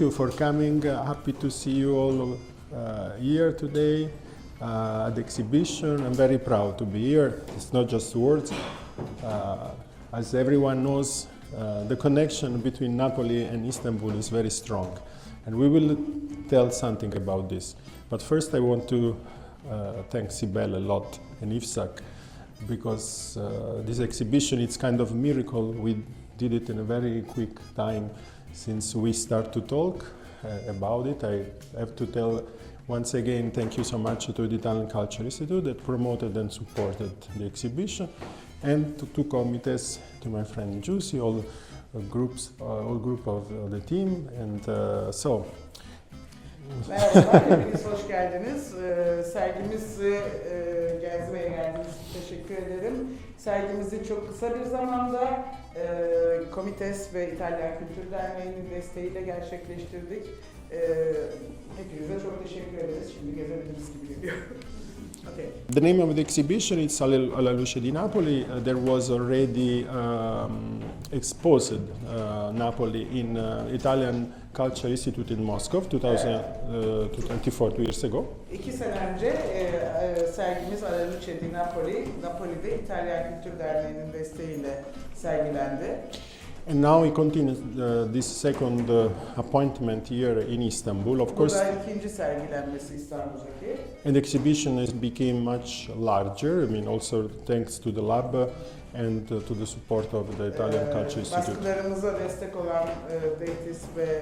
you for coming. Happy to see you all here today at the exhibition. I'm very proud to be here. It's not just words. As everyone knows, the connection between Napoli and Istanbul is very strong. And we will tell something about this. But first I want to thank Sibel a lot and Ifsak, because this exhibition, it's kind of a miracle. We did it in a very quick time since we start to talk about it. I have to tell once again, thank you so much to the Italian Culture Institute that promoted and supported the exhibition, and to two committees, to my friend Giussi, all group of the team, and so. Merhaba, hepiniz hoş geldiniz. Sergimizi gezmeye geldiğiniz için teşekkür ederim. Sergimizi çok kısa bir zamanda Komites ve İtalyan Kültür Derneği'nin desteğiyle gerçekleştirdik. Hepinize çok teşekkür ederiz. Şimdi gezebiliriz gibi geliyor. Okay. The name of the exhibition is Alla luce di Napoli. There was already exposed Napoli in Italian Culture Institute in Moscow 24 years ago. 2 sene önce sergimiz Alla luce di Napoli, Napoli'de İtalyan Kültür Derneği'nin desteğiyle sergilendi. And now we continue this second appointment here in Istanbul, of course. Burada ikinci sergilenmesi İstanbul'daki. And the exhibition has become much larger. I mean, also thanks to the lab and to the support of the Italian Culture Institute. Baskılarımıza destek olan DEITİS ve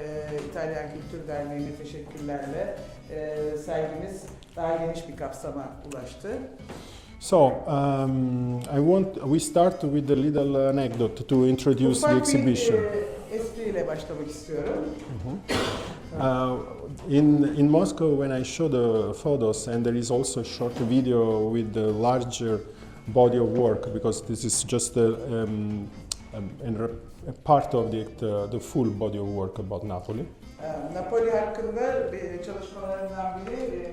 İtalyan Kültür Derneği'ne teşekkürlerle sergimiz daha geniş bir kapsama ulaştı. So, we start with a little anecdote to introduce the exhibition. Espriyle başlamak istiyorum. In Moscow, when I show the photos, and there is also a short video with the larger body of work, because this is just a part of the full body of work about Napoli. Napoli hakkında çalışmalarından biri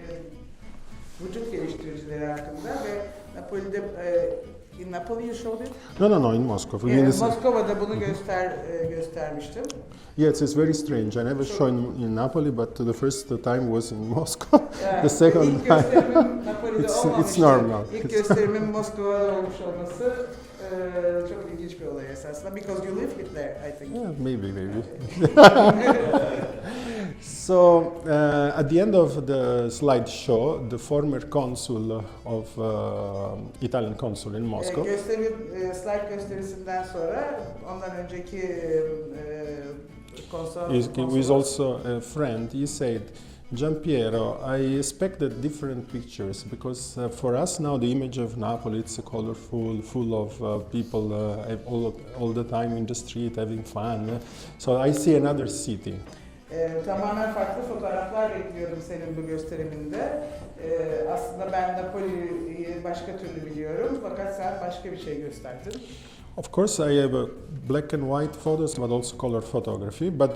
vücut geliştiricileri hakkında ve Napoli'de in Napoli you showed it? No, in Moscow. Moskova'da bunu göstermiştim. Yes, it's very strange. I never shown in Napoli, but the first time was in Moscow. The second time, it's normal. İlk gösterimin Moskova'da olmuş olması çok ilginç bir olay esasında. Because you lived there, I think. Yeah, maybe. So, at the end of the slideshow, the former consul of Italian consul in Moscow. Slide gösterisinden sonra ondan önceki konsul. He was also a friend. He said, Giampiero, I expected different pictures because for us now the image of Napoli, it's colorful, full of people all the time in the street having fun. So I see another city. Tamamen farklı fotoğraflar bekliyordum senin bu gösteriminde. Aslında ben Napoli'yi başka türlü biliyorum, fakat sen başka bir şey gösterdin. Of course, I have black and white photos, but also color photography. But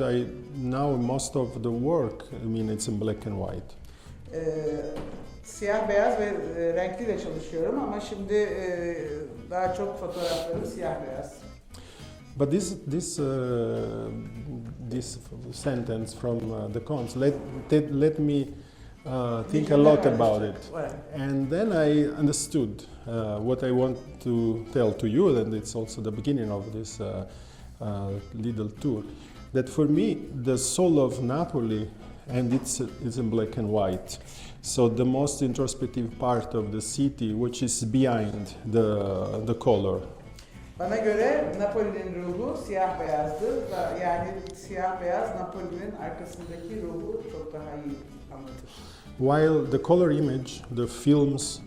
now most of the work, I mean, it's in black and white. Siyah beyaz ve renkli de çalışıyorum ama şimdi daha çok fotoğraflarım siyah beyaz. But this sentence from the cons let me think a lot about it, and then I understood what I want to tell to you, and it's also the beginning of this little tour. That for me, the soul of Napoli, and it's in black and white. So the most introspective part of the city, which is behind the color. Bana göre Napoli'nin ruhu siyah beyazdı. Yani siyah beyaz Napoli'nin arkasındaki ruhu çok daha iyi anlatır. While the color image, the films,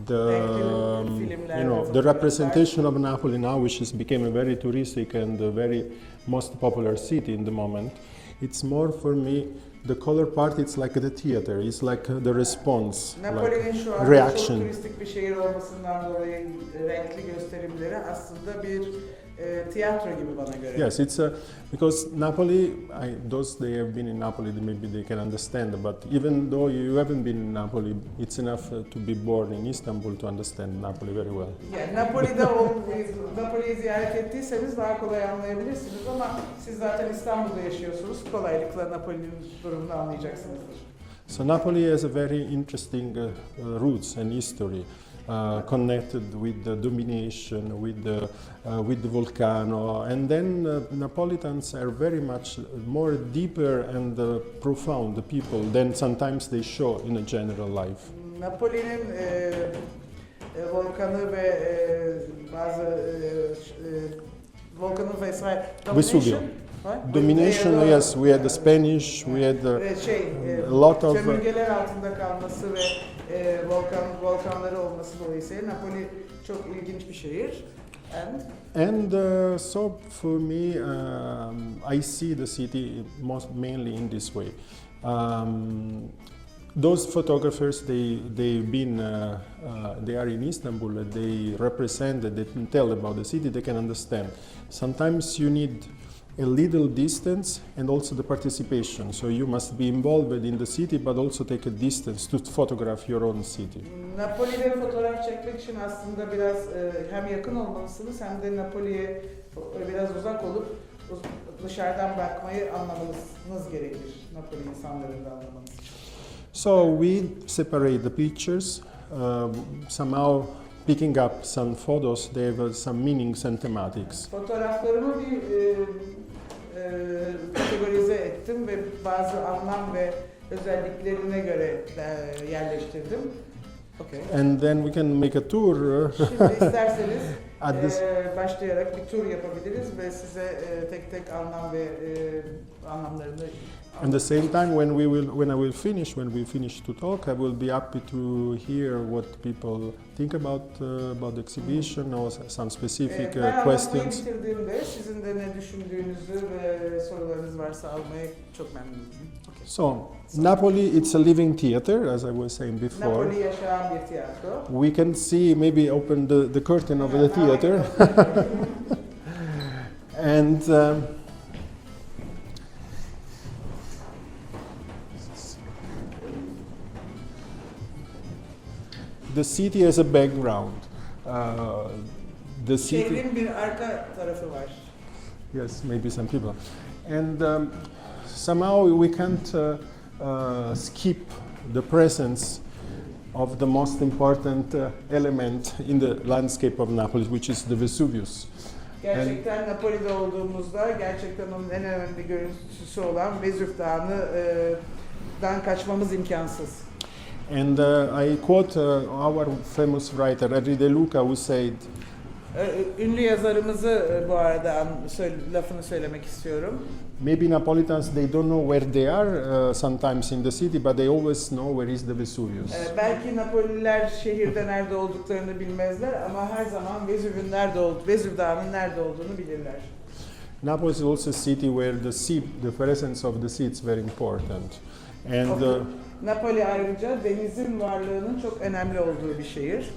the representation of Napoli now, which has become a very touristic and a very most popular city in the moment, it's more for me. The color part, it's like the theater. It's like the response, Napoli'nin like şu anda reaction. çok turistik bir şehir olmasından dolayı renkli gösterimleri aslında bir tiyatro gibi bana göre. Yes, it's because Napoli. Those they have been in Napoli, maybe they can understand. But even though you haven't been in Napoli, it's enough to be born in Istanbul to understand Napoli very well. Yani Napoli'yi ziyaret ettiyseniz daha kolay anlayabilirsiniz ama siz zaten İstanbul'da yaşıyorsunuz. Kolaylıkla Napoli'nin durumunu anlayacaksınızdır. So Napoli has a very interesting roots and history. Connected with the domination, with the volcano, and then Napolitans are very much more deeper and profound people than sometimes they show in a general life. Napoli'nin volkanı ve bazı volkanı vesaire. Vesuvio. Domination, yes, we had the Spanish, we had a lot of... Sömürgeler altında kalması ve volkanları olması dolayısıyla Napoli çok ilginç bir şehir. And so for me, I see the city mainly in this way. Those photographers, they've been, they are in Istanbul, they represent, they can tell about the city, they can understand. Sometimes you need a little distance and also the participation. So you must be involved in the city but also take a distance to photograph your own city. Napoli'de fotoğraf çekmek için aslında biraz hem yakın olmalısınız hem de Napoli'ye biraz uzak olup dışarıdan bakmayı anlamanız gerekir. Napoli insanlarını da anlamanız için. So we separate the pictures, somehow picking up some photos, they have some meanings and thematics. Fotoğraflarımı bir kategorize ettim ve bazı anlam ve özelliklerine göre yerleştirdim. Okay. And then we can make a tour. Şimdi isterseniz başlayarak bir tur yapabiliriz ve size tek tek anlam ve anlamlarını. At the same time, when we finish to talk, I will be happy to hear what people think about the exhibition or some specific questions. Ben bitirdiğimde sizin de ne düşündüğünüzü ve sorularınız varsa almaya çok memnunum. Okay. So, Napoli, it's a living theater, as I was saying before. Napoli yaşayan bir tiyatro. We can see, maybe open the curtain of the theater. And the city has a background. The city. Şehrin bir arka tarafı var. Yes, maybe some people. And somehow we can't skip the presence of the most important element in the landscape of Napoli, which is the Vesuvius. Gerçekten Napoli'de olduğumuzda gerçekten onun en önemli görüntüsü olan Vezüv Dağı'ndan kaçmamız imkansız. And I quote our famous writer Henri De Luca, who said, ünlü yazarımızı bu arada lafını söylemek istiyorum. maybe Napolitans, they don't know where they are sometimes in the city, but they always know where is the Vesuvius. Belki Napoliler şehirde nerede olduklarını bilmezler ama her zaman Vezüv Dağı'nın nerede olduğunu bilirler. Napoli is also a city where the presence of the sea is very important. And Napoli ayrıca denizin varlığının çok önemli olduğu bir şehir.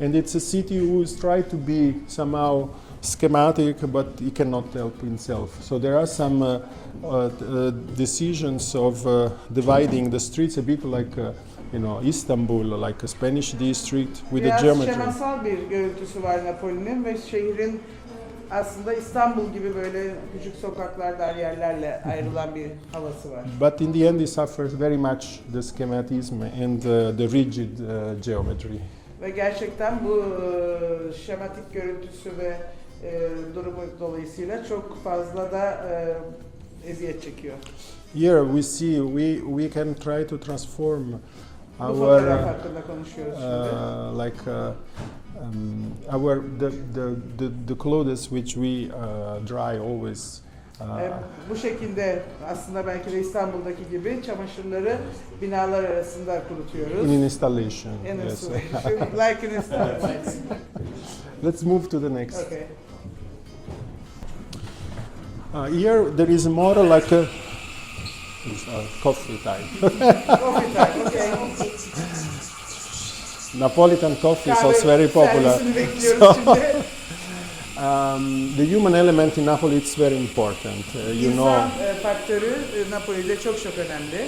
And it's a city who is trying to be somehow schematic, but he cannot help himself. So there are some decisions of dividing the streets a bit like, Istanbul, like a Spanish district with a geometry. Biraz şemasal bir görüntüsü var Napoli'nin ve şehrin aslında İstanbul gibi böyle küçük sokaklar, dar yerlerle ayrılan bir havası var. But in the end, it suffers very much the schematism and the rigid geometry. Ve gerçekten bu şematik görüntüsü ve durumu dolayısıyla çok fazla da eziyet çekiyor. Here we see we can try to transform Bu our fotoğraf hakkında konuşuyoruz şimdi. The clothes which we dry always. Bu şekilde aslında belki de İstanbul'daki gibi çamaşırları binalar arasında kurutuyoruz. In installation. Yes. Like in installation. Let's move to the next. Okay. Here there is more like a coffee time. Coffee time, okay. Napolitan coffee is also very popular. Servisini bekliyoruz şimdi. The human element in Napoli is very important. You know, İnsan faktörü Napoli'de çok çok önemli.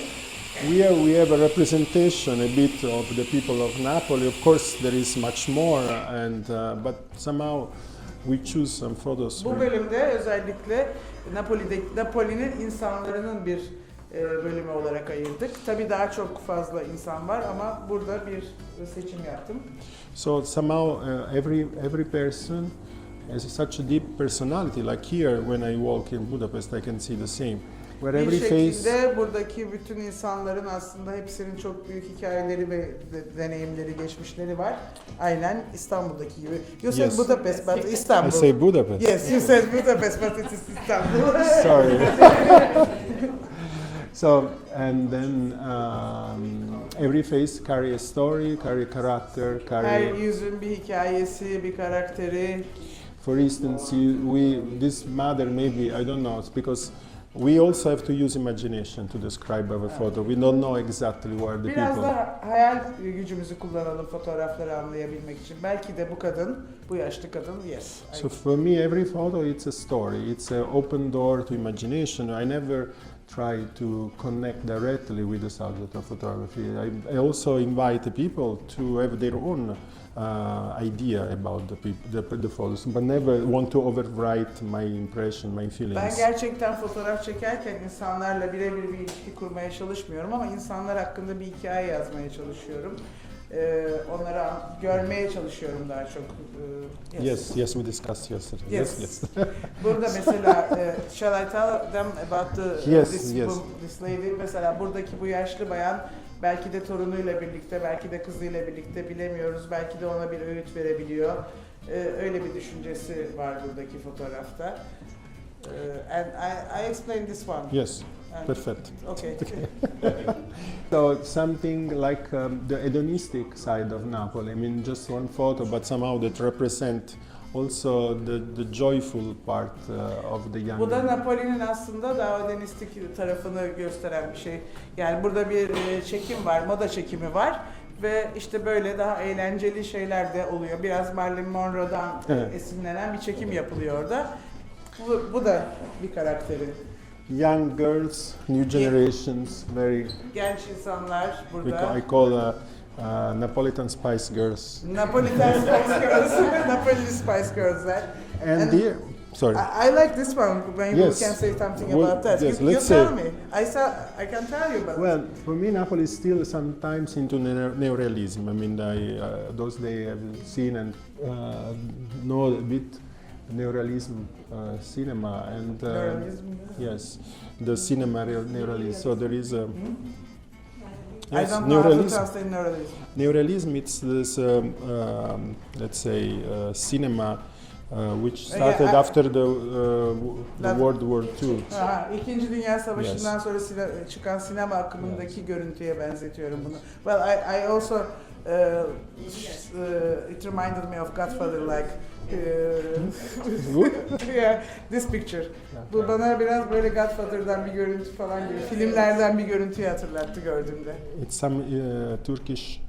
we have a representation a bit of the people of Napoli. Of course, there is much more, and but somehow we choose some photos. Bu bölümde özellikle Napoli'nin insanlarının bir bölümü olarak ayırdık. Tabii daha çok fazla insan var ama burada bir seçim yaptım. So somehow every person has such a deep personality. Like here, when I walk in Budapest, I can see the same. Where Bir every face. şekilde buradaki bütün insanların aslında hepsinin çok büyük hikayeleri ve deneyimleri, geçmişleri var. Aynen İstanbul'daki gibi. You said Yes. Budapest, but Istanbul. I say Budapest. Yes, you said Budapest, but it is Istanbul. Sorry. So, and then every face carry a story, carry a character, Her carry. yüzün bir hikayesi, bir karakteri. For instance, this mother maybe, I don't know, it's because we also have to use imagination to describe our photo. We don't know exactly where the Biraz people. da hayal gücümüzü kullanalım fotoğrafları anlayabilmek için. Belki de bu kadın, bu yaşlı kadın, yes. So for me, every photo it's a story. It's an open door to imagination. I never try to connect directly with the subject of photography. I also invite the people to have their own idea about the photos, but never want to overwrite my impression, my feelings. Ben gerçekten fotoğraf çekerken insanlarla birebir bir ilişki kurmaya çalışmıyorum ama insanlar hakkında bir hikaye yazmaya çalışıyorum. Onları görmeye çalışıyorum daha çok. Yes, we discussed yesterday. Yes. Burada mesela, shall I tell them about this lady? Mesela buradaki bu yaşlı bayan belki de torunuyla birlikte, belki de kızıyla birlikte bilemiyoruz. Belki de ona bir öğüt verebiliyor. Öyle bir düşüncesi var buradaki fotoğrafta. And I explained this one. Yes. Perfect. Okay. So something like the hedonistic side of Napoli. I mean, just one photo, but somehow that represent also the joyful part of the young. Bu da Napoli'nin aslında daha hedonistik tarafını gösteren bir şey. Yani burada bir çekim var, moda çekimi var ve işte böyle daha eğlenceli şeyler de oluyor. Biraz Marilyn Monroe'dan esinlenen bir çekim yapılıyor orada. Bu da bir karakteri. Young girls, new generations, very. Genç insanlar burada. I call Napolitan Spice Girls. Napoli'den Spice Girls, Napoli'nin Spice Girls'ler. And here, sorry. I like this one. Maybe Yes. we can say something Well, about that. yes, You let's tell say. me. I can tell you, but Well, for me, Napoli is still sometimes into neorealism. I mean, those days I've seen and know a bit neorealism cinema and Neorealism? yes, the cinema neorealism. So there is a. I don't know how to translate neorealism. Neorealism, it's this, let's say, cinema which started after the World War II. İkinci Dünya Savaşı'ndan sonra çıkan sinema akımındaki görüntüye benzetiyorum bunu. Well, I also it reminded me of Godfather, like yeah, this picture. Bu bana biraz böyle Godfather'dan bir görüntü falan gibi, filmlerden bir görüntüyü hatırlattı gördüğümde. It's some Turkish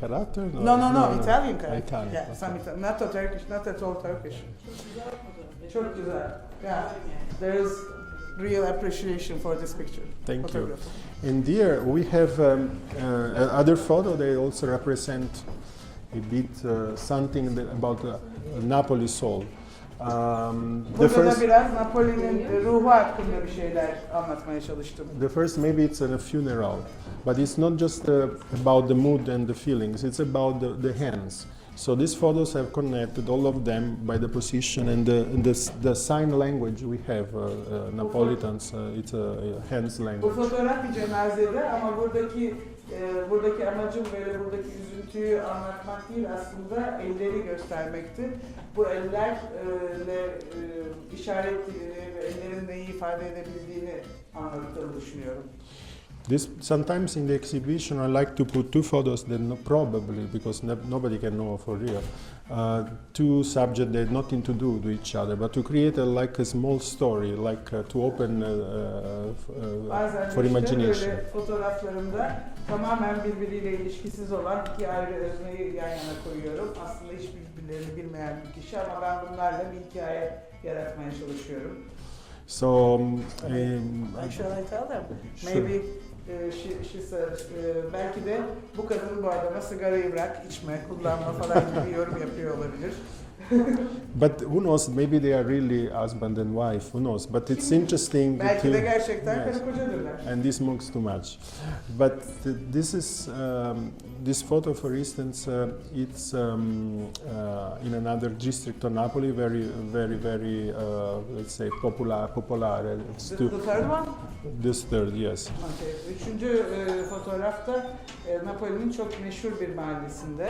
character? No, Italian character. Italian. Yeah, some Italian. Not a Turkish, not at all Turkish. Çok güzel. Yeah, there is real appreciation for this picture. Thank you. And here we have other photo. They also represent a bit something about Napoli soul. Burada da biraz Napoli'nin ruhu hakkında bir şeyler anlatmaya çalıştım. The first, maybe it's a funeral, but it's not just about the mood and the feelings. It's about the hands. So these photos have connected all of them by the position and the sign language we have. Napolitans, it's a hands Bu language. fotoğraf bir cenazede ama buradaki amacım böyle buradaki üzüntüyü anlatmak değil, aslında elleri göstermekti. Bu ellerle işaret dilini ve ellerin neyi ifade edebildiğini anlattığını düşünüyorum. This sometimes in the exhibition I like to put two photos that probably because nobody can know for real. Two subjects that have nothing to do with each other, but to create like a small story, like to open Bazen for işte imagination. böyle fotoğraflarımda tamamen birbiriyle ilişkisiz olan iki ayrı özneyi yan yana koyuyorum. Aslında hiç birbirlerini bilmeyen bir kişi ama ben bunlarla bir hikaye yaratmaya çalışıyorum. So Shall I tell them? Sure. Maybe she said, belki de bu kadın bu adama sigarayı bırak, içme, kullanma falan gibi bir yorum yapıyor olabilir. but who knows? Maybe they are really husband and wife. Who knows? But it's interesting Belki de to. gerçekten Yes. karı kocadırlar. And this moves too much. But this is this photo, for instance, it's in another district of Napoli, very let's say popular. It's The third one? this third, yes. Okay. Üçüncü fotoğrafta Napoli'nin çok meşhur bir mahallesinde.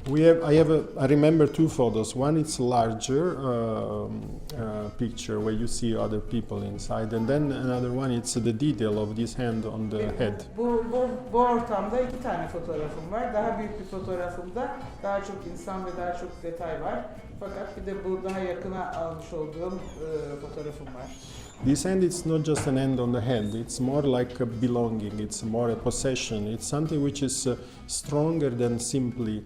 I remember two photos. One it's larger picture where you see other people inside, and then another one it's the detail of this hand on the head. Bu ortamda iki tane fotoğrafım var. Daha büyük bir fotoğrafımda daha çok insan ve daha çok detay var. Fakat bir de bu daha yakına almış olduğum fotoğrafım var. This hand it's not just an hand on the hand, it's more like a belonging, it's more a possession, it's something which is stronger than simply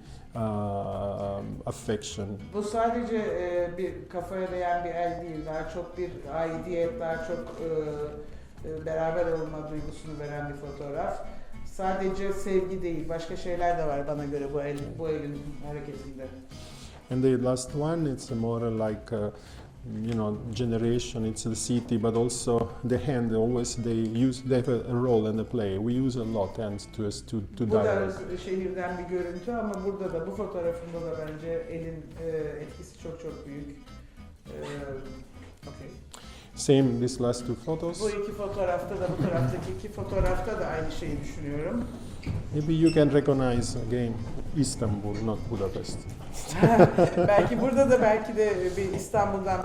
affection. Bu sadece bir kafaya değen bir el değil, daha çok bir aidiyet, daha çok beraber olma duygusunu veren bir fotoğraf. Sadece sevgi değil, başka şeyler de var bana göre bu elin hareketinde. And the last one, it's more like generation. It's the city, but also the hand. Always they have a role and a play. We use a lot hands to Bu da dialogue. şehirden bir görüntü ama burada da bu fotoğrafında da bence elin etkisi çok büyük. Okay. Same this last two photos. Bu iki fotoğrafta da bu taraftaki iki fotoğrafta da aynı şeyi düşünüyorum. Maybe you can recognize again Istanbul, not Budapest. Belki burada da belki de bir İstanbul'dan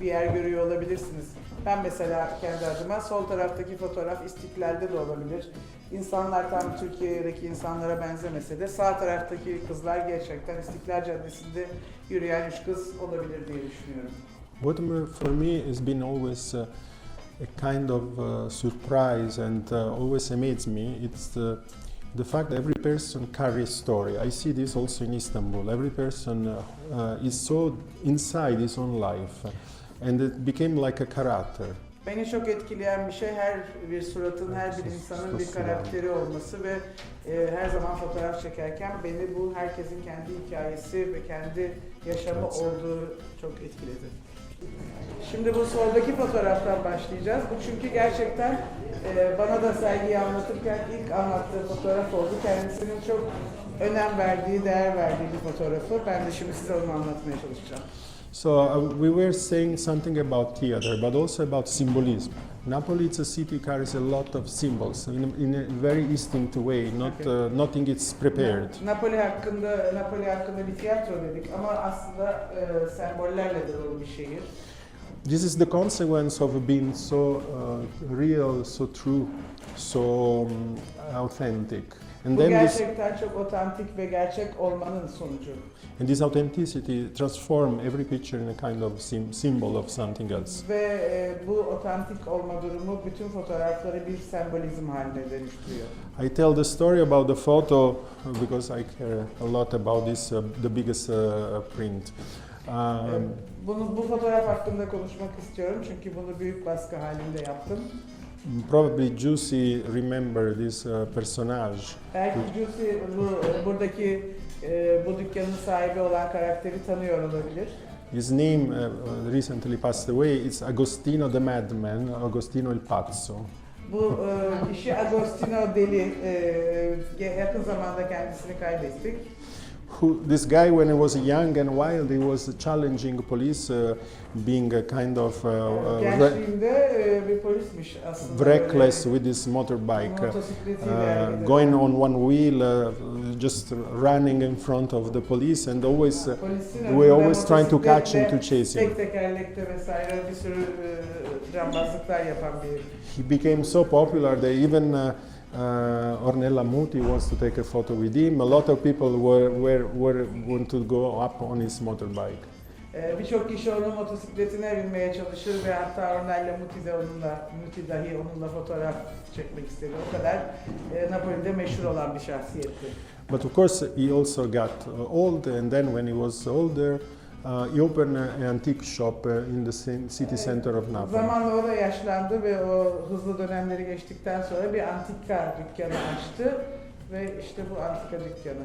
bir yer görüyor olabilirsiniz. Ben mesela kendi adıma sol taraftaki fotoğraf İstiklal'de de olabilir. İnsanlar tam Türkiye'deki insanlara benzemese de sağ taraftaki kızlar gerçekten İstiklal Caddesi'nde yürüyen üç kız olabilir diye düşünüyorum. What for me has been always a kind of surprise and always amazed me. It's the fact that every person carries a story. I see this also in Istanbul. Every person is so inside his own life, and it became like a character. Beni çok etkileyen bir şey her bir suratın, her bir insanın bir karakteri olması ve her zaman fotoğraf çekerken beni bu herkesin kendi hikayesi ve kendi yaşamı olduğu çok etkiledi. Şimdi bu soldaki fotoğraftan başlayacağız. Bu çünkü gerçekten bana da Sergi'yi anlatırken ilk anlattığı fotoğraf oldu. Kendisinin çok önem verdiği, değer verdiği bir fotoğrafı. Ben de şimdi size onu anlatmaya çalışacağım. So we were saying something about theater, but also about symbolism. Napoli is a city carries a lot of symbols in a very distinct way. Nothing is prepared. Napoli hakkında bir tiyatro dedik ama aslında sembollerle dolu bir şehir. This is the consequence of being so real, so true, so authentic. And Bu then gerçekten çok otantik ve gerçek olmanın sonucu. and this authenticity transform every picture in a kind of symbol of something else. Ve bu otantik olma durumu bütün fotoğrafları bir sembolizm haline dönüştürüyor. I tell the story about the photo because I care a lot about this, the biggest print. Bu fotoğraf hakkında konuşmak istiyorum çünkü bunu büyük baskı halinde yaptım. Probably Juicy remember this personage. Belki Juicy buradaki bu dükkanın sahibi olan karakteri tanıyor olabilir. His name recently passed away. It's Agostino the Madman, Agostino il Pazzo. Bu kişi Agostino Deli, yakın zamanda kendisini kaybettik. This guy, when he was young and wild, he was challenging police, being a kind of gençliğinde bir polismiş aslında. reckless with his motorbike, Motosikletiyle going on one wheel, just running in front of the police, and always we always trying to catch him, to chase him. Tek tekerlekte vesaire bir sürü cambazlıklar yapan bir. He became so popular that even Ornella Muti wants to take a photo with him. A lot of people want to go up on his motorbike. Birçok kişi onun motosikletine binmeye çalışır ve hatta Ornella Muti dahi onunla fotoğraf çekmek istedi. O kadar Napoli'de meşhur olan bir şahsiyetti. But of course, he also got old, and then when he was older, he opened an antique shop in the city center of Napoli. Zamanla o da yaşlandı ve o hızlı dönemleri geçtikten sonra bir antika dükkanı açtı ve işte bu antika dükkanı.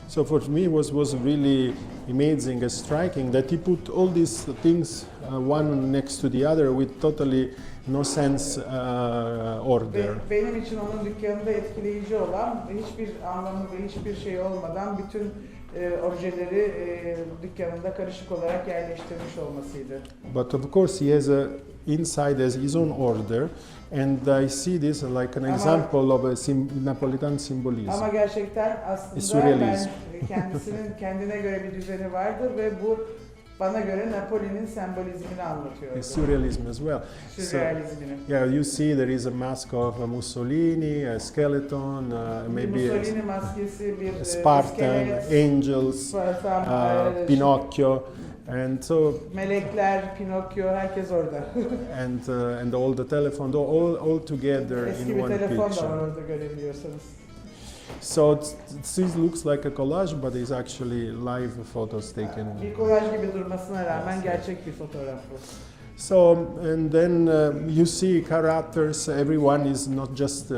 So for me, it was really amazing and striking that he put all these things one next to the other with totally no sense order. Benim için onun dükkanında etkileyici olan hiçbir anlamı ve hiçbir şey olmadan bütün objeleri dükkanında karışık olarak yerleştirmiş olmasıydı. But of course he has inside has his own order, and I see this like an example of a Napolitan symbolism. Ama gerçekten aslında kendisinin kendine göre bir düzeni vardır ve bu bana göre Napoli'nin sembolizmini anlatıyor. Surrealism as well. Sürrealizmini. So, yeah, you see there is a mask of Mussolini, a skeleton, maybe Mussolini maskesi, bir Spartan, iskelet, angels, Pinocchio, and so melekler, Pinocchio, herkes orada. and all the telephone, all together Eski in bir one telefon da var picture. orada görebiliyorsanız. So this looks like a collage, but it's actually live photos taken. Bir kolaj gibi durmasına rağmen gerçek bir fotoğraf bu. So, and then you see characters, everyone is not just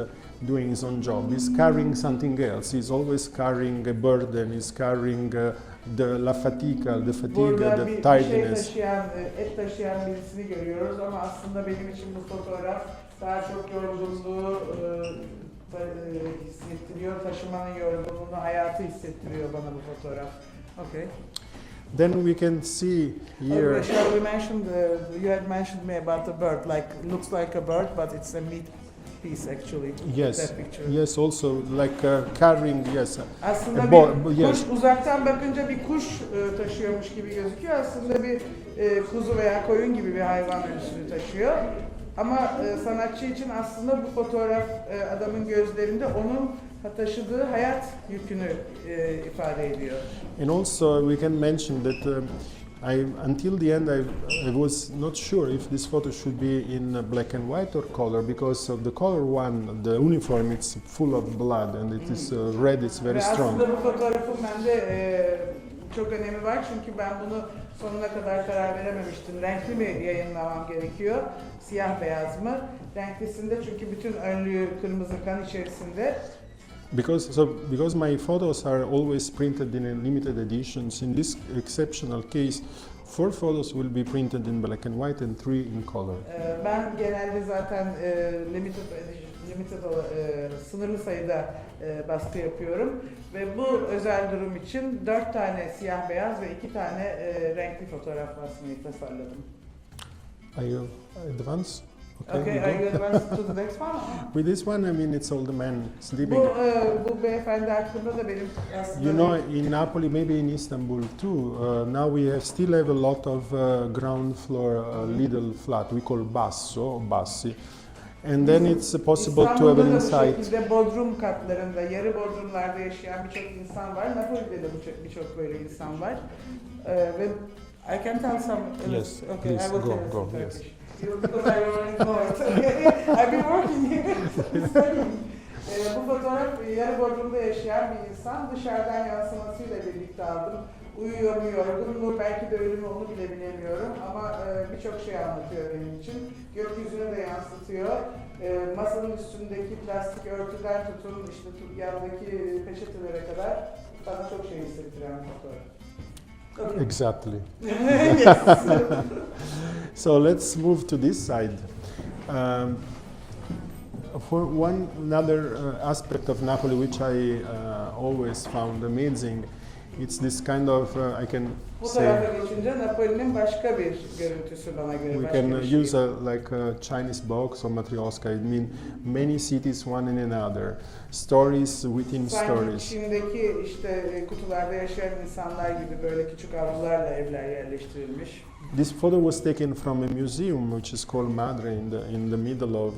doing his own job, he's carrying something else, he's always carrying a burden, he's carrying the fatigue, Burada the bir tardiness. şey taşıyan, et taşıyan birisini görüyoruz ama aslında benim için bu fotoğraf daha çok yorgunluğu hissettiriyor, taşımanın yorgunluğunu, hayatı hissettiriyor bana bu fotoğraf. Okay. Then we can see here. Shall we mention you had mentioned me about the bird, like looks like a bird, but it's a meat piece actually. Yes, that picture. yes, also like carrying, yes. Aslında bir yes. kuş, uzaktan bakınca bir kuş taşıyormuş gibi gözüküyor. Aslında bir kuzu veya koyun gibi bir hayvan ölüsünü taşıyor. Ama sanatçı için aslında bu fotoğraf adamın gözlerinde onun taşıdığı hayat yükünü ifade ediyor. And also we can mention that until the end I was not sure if this photo should be in black and white or color, because of the color one, the uniform, it's full of blood and it is red, it's very strong. Aslında bu fotoğrafın bende çok önemi var çünkü ben bunu sonuna kadar karar verememiştim. Renkli mi yayınlamam gerekiyor, siyah beyaz mı? Renklisinde çünkü bütün önlüğü kırmızı kan içerisinde. Because my photos are always printed in limited editions, in this exceptional case, 4 photos will be printed in black and white and 3 in color. Ben genelde zaten sınırlı sayıda baskı yapıyorum ve bu özel durum için 4 tane siyah beyaz ve 2 tane renkli fotoğraf basmayı tasarladım. Are you advance? Okay, are you advanced to the next one? With this one, I mean, it's all the men sleeping. Bu beyefendi hakkında da benim aslında... You know, in Napoli, maybe in Istanbul too, now we still have a lot of ground floor little flat, we call bassi. And then it's possible to have an İstanbul'da da bu inside. şekilde bodrum katlarında, yarı bodrumlarda yaşayan birçok insan var. Napoli'de de birçok böyle insan var. Ve I can tell some... Yes, okay, please, I will go, tell go, yes. Because I already know it. I've been working here. Bu fotoğraf yarı bodrumda yaşayan bir insan. Dışarıdan yansımasıyla birlikte aldım. Uyuyor mu, yorgun mu, belki de ölümü onu bile bilemiyorum ama birçok şey anlatıyor benim için. Gökyüzünü de yansıtıyor. Masanın üstündeki plastik örtüden tutun, işte yandaki peçetelere kadar bana çok şey hissettiren bir fotoğraf. Okay. Exactly. Yes. So let's move to this side. For another aspect of Napoli, which I always found amazing, it's this kind of I can Bu say. tarafa geçince Napoli'nin başka bir görüntüsü bana göre. We başka can bir şey. use like a Chinese box or matryoshka. I mean, many cities one in another, stories within stories. Sanki Çin'deki işte kutularda yaşayan insanlar gibi böyle küçük avlularla evler yerleştirilmiş. This photo was taken from a museum which is called Madre in the middle of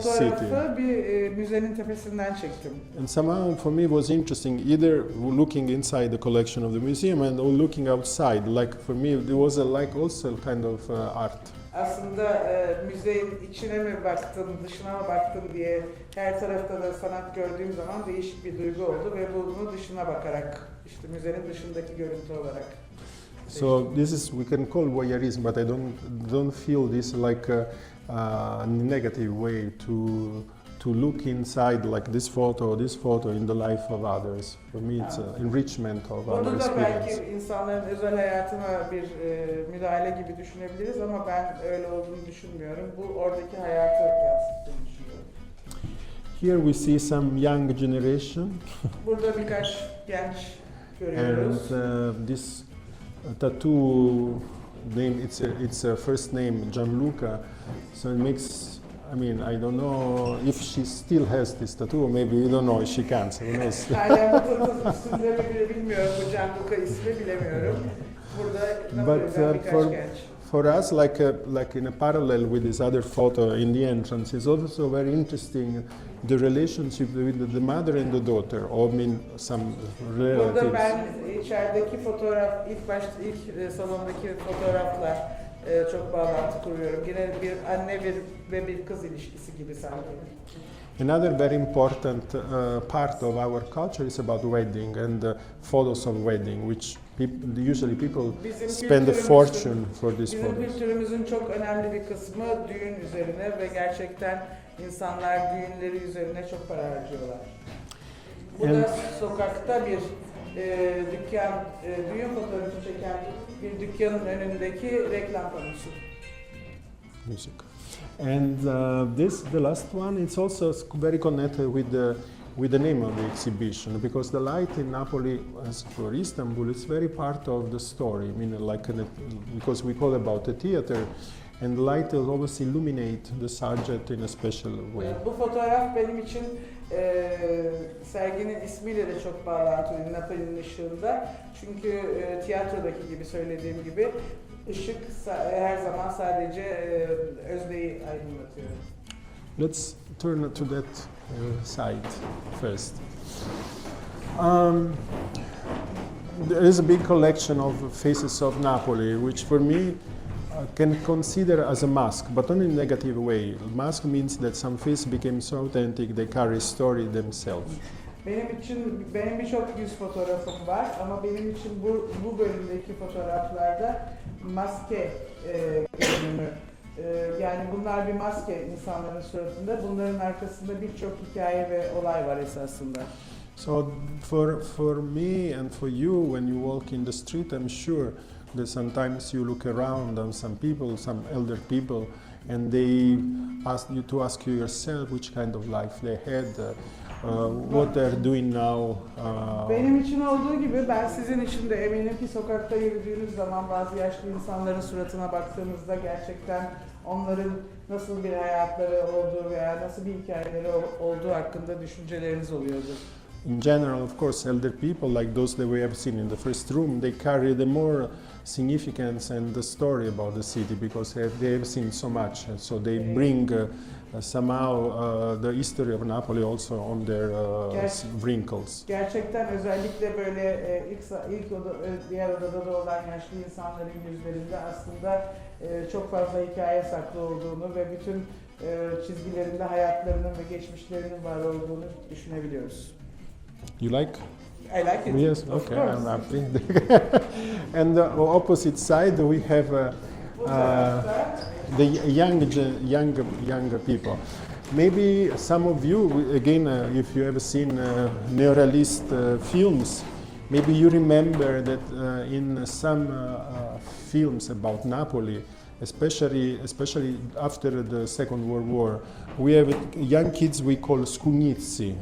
city. Fotoğrafı bir müzenin tepesinden çektim. And somehow for me it was interesting either looking inside the collection of the museum and or looking outside. Like for me it was like also kind of art. Aslında müzenin içine mi baktım, dışına mı baktım diye her tarafta da sanat gördüğüm zaman değişik bir duygu oldu ve bunu dışına bakarak, işte müzenin dışındaki görüntü olarak. So this is we can call voyeurism, but I don't feel this like a negative way to look inside like this photo in the life of others. For me, it's an enrichment of our Bunu da experience. belki insanların özel hayatına bir müdahale gibi düşünebiliriz ama ben öyle olduğunu düşünmüyorum. Bu oradaki hayatı yansıttığını düşünüyorum. Here we see some young generation, Burada birkaç genç görüyoruz. and this tattoo name it's a first name Gianluca, so it makes. I mean, I don't know if she still has this tattoo. Maybe you don't know. She can't. Who knows? Hala bu tadının üstünde mi bile bilmiyorum. Bu Gianluca ismi bilemiyorum. Burada But Napoli'den birkaç genç. for us, like in a parallel with this other photo in the entrance, is also very interesting the relationship with the mother and the daughter. Or I mean, some Burada relatives. ben içerideki fotoğraf, ilk salondaki fotoğrafla çok bağlantı kuruyorum. Yine bir anne ve bir kız ilişkisi gibi sanki. Another very important part of our culture is about wedding and photos of wedding, which usually people spend a fortune for these Bizim photos. kültürümüzün çok önemli bir kısmı düğün üzerine ve gerçekten insanlar düğünleri üzerine çok para harcıyorlar. Bu da sokakta bir dükkan, düğün fotoğrafı çeken bir dükkanın önündeki reklam panosu. Music. And the last one, it's also very connected with the name of the exhibition, because the light in Napoli, as for Istanbul, is very part of the story. I mean, because we call about a theater, and the light will always illuminate the subject in a special way. Bu fotoğraf benim için serginin ismiyle de çok bağlantılı, Napoli'nin Işığında. Çünkü tiyatrodaki gibi söylediğim gibi ışık her zaman sadece özneyi aydınlatıyor. Let's turn to that side first. There is a big collection of faces of Napoli, which for me can consider as a mask, but not in a negative way. Mask means that some faces became so authentic they carry story themselves. Benim birçok yüz fotoğrafım var ama benim için bu bölümdeki fotoğraflarda maske görünümü. Yani bunlar bir maske insanların suratında. Bunların arkasında birçok hikaye ve olay var esasında. So for me and for you, when you walk in the street, I'm sure that sometimes you look around on some people, some elder people, and they ask you yourself which kind of life they had, what they're doing now. Benim için olduğu gibi ben sizin için de eminim ki sokakta yürüdüğünüz zaman bazı yaşlı insanların suratına baktığınızda gerçekten onların nasıl bir hayatları olduğu veya nasıl bir hikayeleri olduğu hakkında düşünceleriniz oluyordur. In general, of course, elder people like those that we have seen in the first room, they carry the more significance and the story about the city because they have seen so much, and so they bring somehow the history of Napoli also on their wrinkles. Gerçekten özellikle böyle ilk diğer odada da olan yaşlı insanların yüzlerinde aslında çok fazla hikaye saklı olduğunu ve bütün çizgilerinde hayatlarının ve geçmişlerinin var olduğunu düşünebiliyoruz. You like? I like it. Yes, okay, I'm happy. And the opposite side we have the younger people. Maybe some of you, again, if you have seen neorealist films, maybe you remember that in some films about Napoli, especially after the Second World War, we have young kids we call scugnizzi.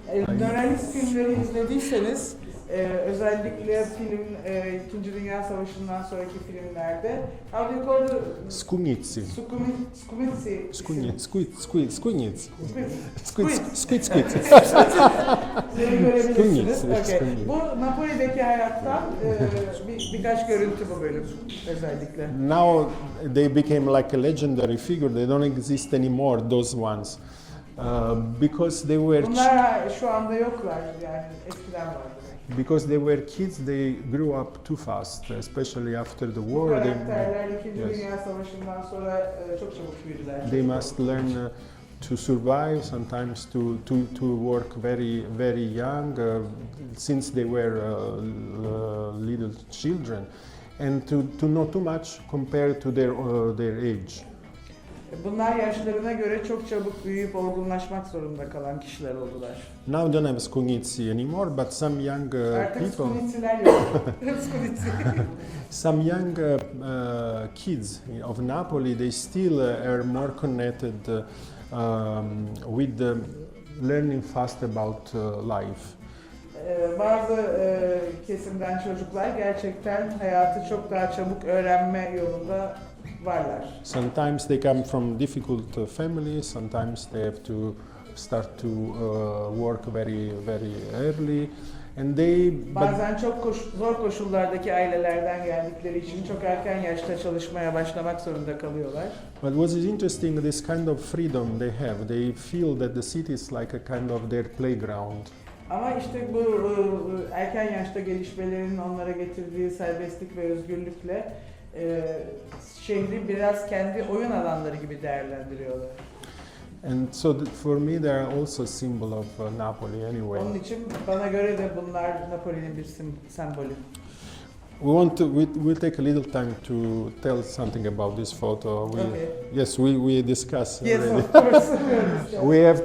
Neorealist filmleri izlediyseniz Özellikle film, İkinci Dünya Savaşı'ndan sonraki filmlerde. How do you call the... Skunici. Skunici. Squid. Görebilirsiniz. Skunici. Okay. Bu Napoli'deki hayattan birkaç görüntü bu bölüm özellikle. Now they became like a legendary figure. They don't exist anymore, those ones. Because they were Bunlar şu anda yoklar yani eskiden vardı. because they were kids, they grew up too fast, especially after the Bu war. karakterler İkinci Yes. Dünya Savaşı'ndan sonra çok çabuk büyüdüler. They must learn to survive, sometimes to work very young, since they were little children, and to know too much compared to their age. Bunlar yaşlarına göre çok çabuk büyüyüp olgunlaşmak zorunda kalan kişiler oldular. Now don't have skunici anymore, but some young Artık people, skuniciler yok. Skunici. some young kids of Napoli, they still are more connected with the learning fast about life. Bazı kesimden çocuklar gerçekten hayatı çok daha çabuk öğrenme yolunda varlar. Sometimes they come from difficult families, sometimes they have to start to work very early, and Bazen çok zor koşullardaki ailelerden geldikleri için çok erken yaşta çalışmaya başlamak zorunda kalıyorlar. but what is interesting, this kind of freedom they have, they feel that the city is like a kind of their playground. Ama işte bu erken yaşta gelişmelerinin onlara getirdiği serbestlik ve özgürlükle şehri biraz kendi oyun alanları gibi değerlendiriyorlar. And so for me they are also a symbol of Napoli anyway. Onun için bana göre de bunlar Napoli'nin bir sembolü. We'll take a little time to tell something about this photo. Okay. Yes, we discuss Yes, already. of course. We have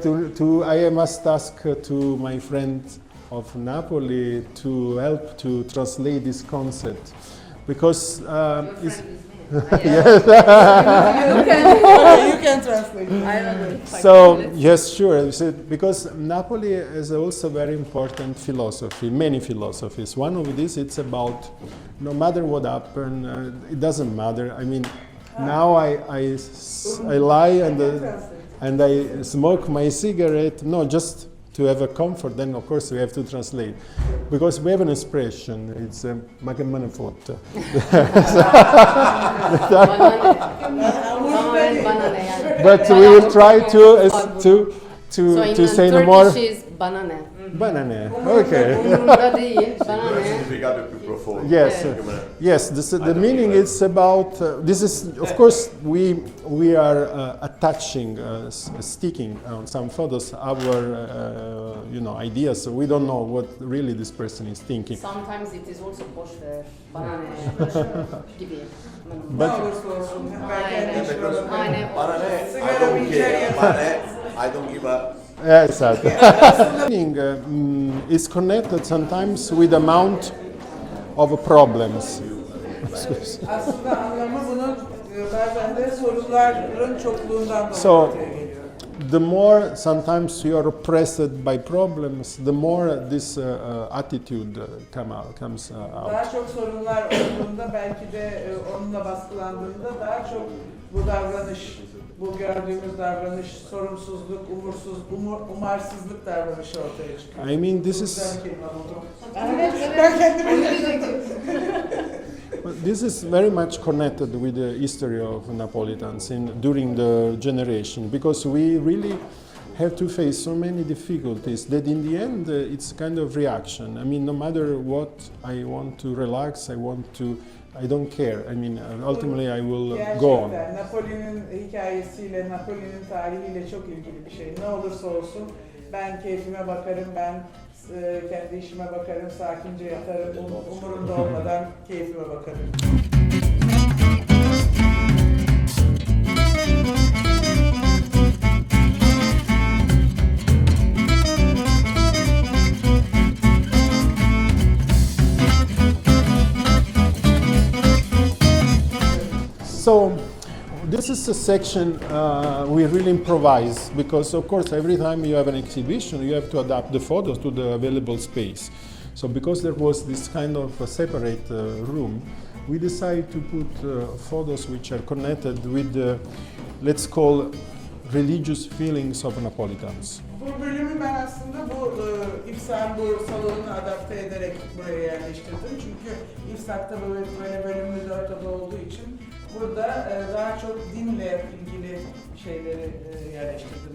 I must ask to my friend of Napoli to help to translate this concept, because it's, You can translate. so yes, sure. So, because Napoli is also very important philosophy, many philosophies. One of these, it's about no matter what happened, it doesn't matter. I mean, now I lie and I smoke my cigarette. No, just to have a comfort. Then of course we have to translate, because we have an expression. It's "magamana foto." But we will try to say no more. Turkish is banane. Banane. Okay. Umurumda değil, banane. significato è più profondo. Yes. Yes. The meaning is about. This is, of course, we are attaching, sticking on some photos our ideas. So we don't know what really this person is thinking. Sometimes it is also kosher, banane, gibi. Ne olursa olsun. Aynen. Aynen. Bana ne? Sigara bir içeriye. Bana ne? I don't give a... Exactly. Meaning is connected sometimes with the amount of problems. Aslında anlamı bunun bazen de sorunların çokluğundan dolayı So, ortaya geliyor. the more sometimes you are oppressed by problems, the more this attitude comes out. Daha çok sorunlar olduğunda belki de onunla baskılandığında daha çok bu davranış, bu gördüğümüz davranış, sorumsuzluk, umarsızlık davranışı ortaya çıkıyor. I mean, this is Ben kendime this is very much connected with the history of Napolitans during the generation, because we really have to face so many difficulties that in the end it's kind of reaction. I mean, no matter what, I want to relax, I don't care. I mean, ultimately I will go on. gerçekten Napoli'nin hikayesiyle, Napoli'nin tarihiyle çok ilgili bir şey. Ne olursa olsun ben keyfime bakarım, ben kendi işime bakarım, sakince yatarım, umurumda olmadan keyfime bakarım. So this is a section we really improvise, because of course every time you have an exhibition you have to adapt the photos to the available space. So because there was this kind of a separate room, we decided to put photos which are connected with the, let's call, religious feelings of Napolitans. Bu bölümü ben aslında bu İFSA'nın bu salonunu adapte ederek buraya yerleştirdim. Çünkü İFSA'da böyle bölümlü 4 oda olduğu için burada daha çok dinle ilgili şeyleri yerleştirdim.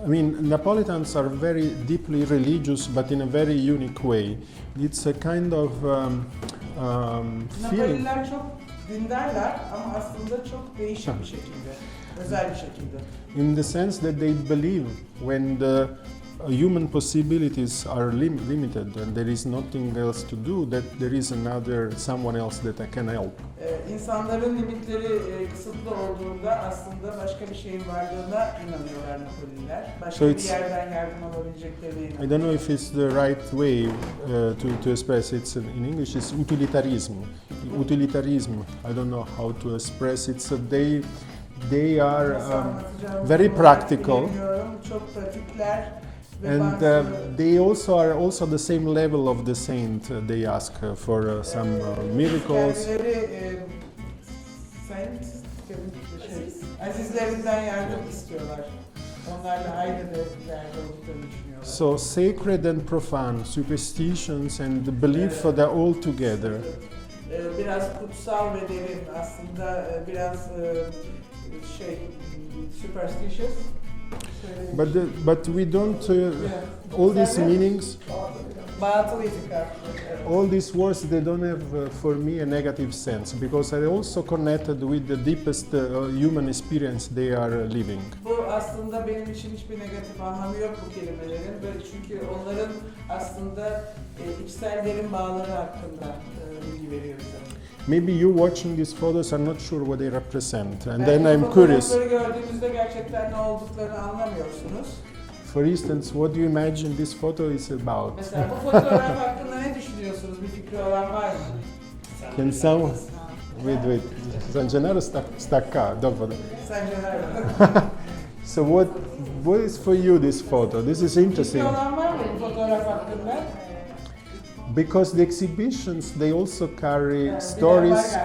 I mean, Napolitans are very deeply religious, but in a very unique way. It's a kind of feeling. Napoliler çok dindarlar ama aslında çok değişik bir şekilde, özel bir şekilde. In the sense that they believe when the human possibilities are limited and there is nothing else to do, that there is someone else that I can help. İnsanların limitleri kısıtlı olduğunda aslında başka bir şeyin varlığına inanıyorlar Napoliler. Başka bir yerden yardım alabileceklerine inanıyorlar. I don't know if it's the right way to express it in English. It's utilitarism. Utilitarism. I don't know how to express it. So they are very practical. Çok pratikler. And they also are also the same level of the saint. They ask for some miracles. Azizlerinden yardım istiyorlar. Onlarla aynı değerde olduklarını düşünüyorlar. So sacred and profane, superstitions and belief they're all together. Biraz kutsal ve derin aslında biraz superstitious. But we don't all these meanings, all these words, they don't have for me a negative sense because I also connected with the deepest human experience they are living. Bu aslında benim için hiçbir negatif anlamı yok bu kelimelerin. Çünkü onların aslında içsel derin bağları hakkında bilgi veriyor bize. Maybe you watching these photos are not sure what they represent, and then I'm curious. Fotoğrafları gördüğünüzde gerçekten ne olduklarını anlamıyorsunuz. For instance, what do you imagine this photo is about? Mesela bu fotoğraf hakkında ne düşünüyorsunuz? Bir fikri olan var mı? Can someone? Wait. San Gennaro sta qua, dopo. San Gennaro. So what is for you this photo? This is interesting. Fikri olan var mı bu fotoğraf hakkında? Because the exhibitions, they also carry stories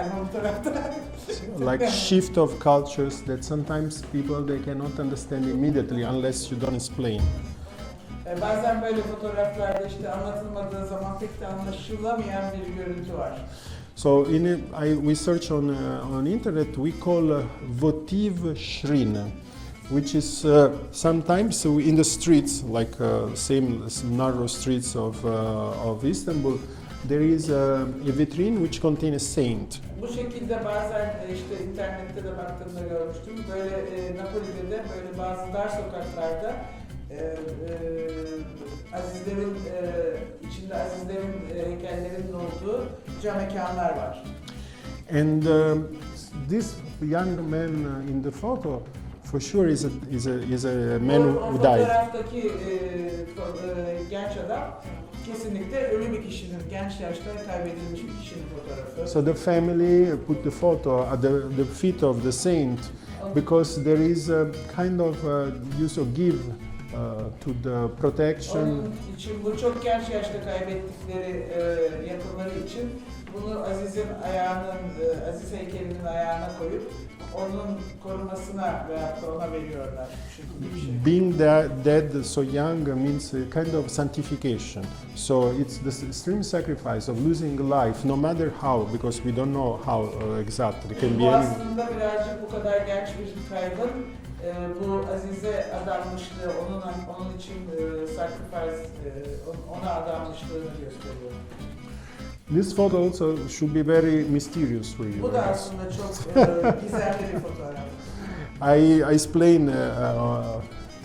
like shift of cultures that sometimes people they cannot understand immediately unless you don't explain. Bazen böyle fotoğraflarda işte anlatılmadığı zaman pek de anlaşılamayan bir görüntü var. So we search on internet, we call votive shrine, which is sometimes in the streets, like same narrow streets of Istanbul, there is a vitrine which contains a saint. Bu şekilde bazen işte internette de baktığımda görmüştüm. Böyle Napoli'de de böyle bazı dar sokaklarda azizlerin içinde azizlerin heykellerinin olduğu cam mekanlar var. And this young man in the photo, for sure, is a man who died. Fotoğraftaki genç adam kesinlikle ölü bir kişinin, genç yaşta kaybedilmiş bir kişinin fotoğrafı. So the family put the photo at the feet of the saint because there is a kind of use of give to the protection. Onun için bu çok genç yaşta kaybettikleri yakınları için bunu Aziz heykelinin ayağına koyup onun korumasına veyahut da ona veriyorlar. Bu şekilde bir şey. Being dead so young means a kind of sanctification. So it's the extreme sacrifice of losing life, no matter how, because we don't know how exactly. It can be Bu any. aslında birazcık bu kadar genç bir kaybın bu Aziz'e adanmışlığı, onun için sacrifice, ona adanmışlığını gösteriyor. This photo also should be very mysterious for you. Bu da aslında çok gizemli bir fotoğraf. I explain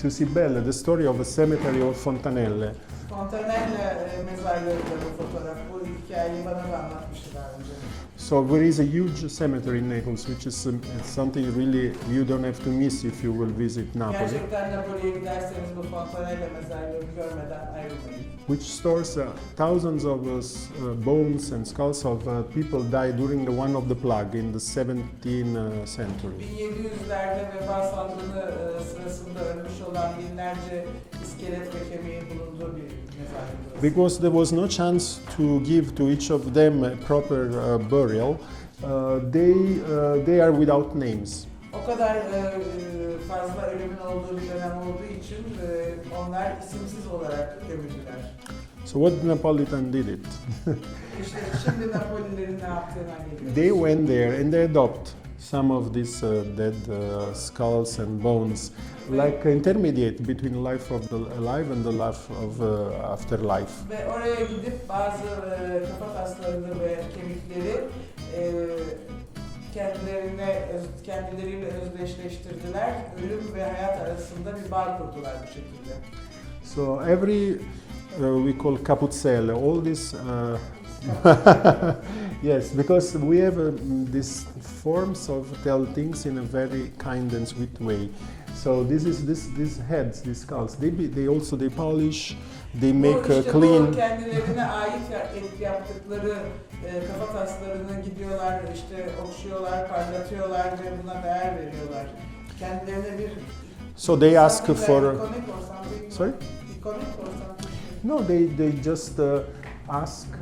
to Sibella the story of a cemetery of Fontanelle. Fontanelle mezarlığında bu fotoğraf. Bu hikayeyi bana da anlatmıştı daha önce. So there is a huge cemetery in Naples, which is something really you don't have to miss if you will visit Napoli. Gerçekten Napoli'ye giderseniz bu Fontanelle mezarlığını görmeden ayrılmayın. Which stores thousands of bones and skulls of people died during one of the plague in the 17th century. 1700'lerde veba salgını sırasında ölmüş olan binlerce iskelet ve kemiğin bulunduğu bir mezarlık? Because there was no chance to give to each of them a proper burial, they are without names. O kadar fazla ölümün olduğu bir dönem olduğu için onlar isimsiz olarak gömüldüler. So what Napolitan did it? İşte şimdi Napoli'lerin ne yaptığına geliyoruz. They went there and they adopt some of these dead skulls and bones, like intermediate between life of the alive and the life of afterlife. Ve oraya gidip bazı kafa taslarını ve kemikleri kendileriyle özdeşleştirdiler. Ölüm ve hayat arasında bir bağ kurdular bu şekilde. So every we call capuzzelle, all this. Yes, because we have these forms of tell things in a very kind and sweet way. So these heads, these skulls, they polish, they make Bu işte clean. bu kendilerine ait yaptıkları kafa taslarını gidiyorlar, işte okşuyorlar, parlatıyorlar ve buna değer veriyorlar. Kendilerine bir So they ask something for. like iconic or something. Sorry? Iconic or something. No, they just ask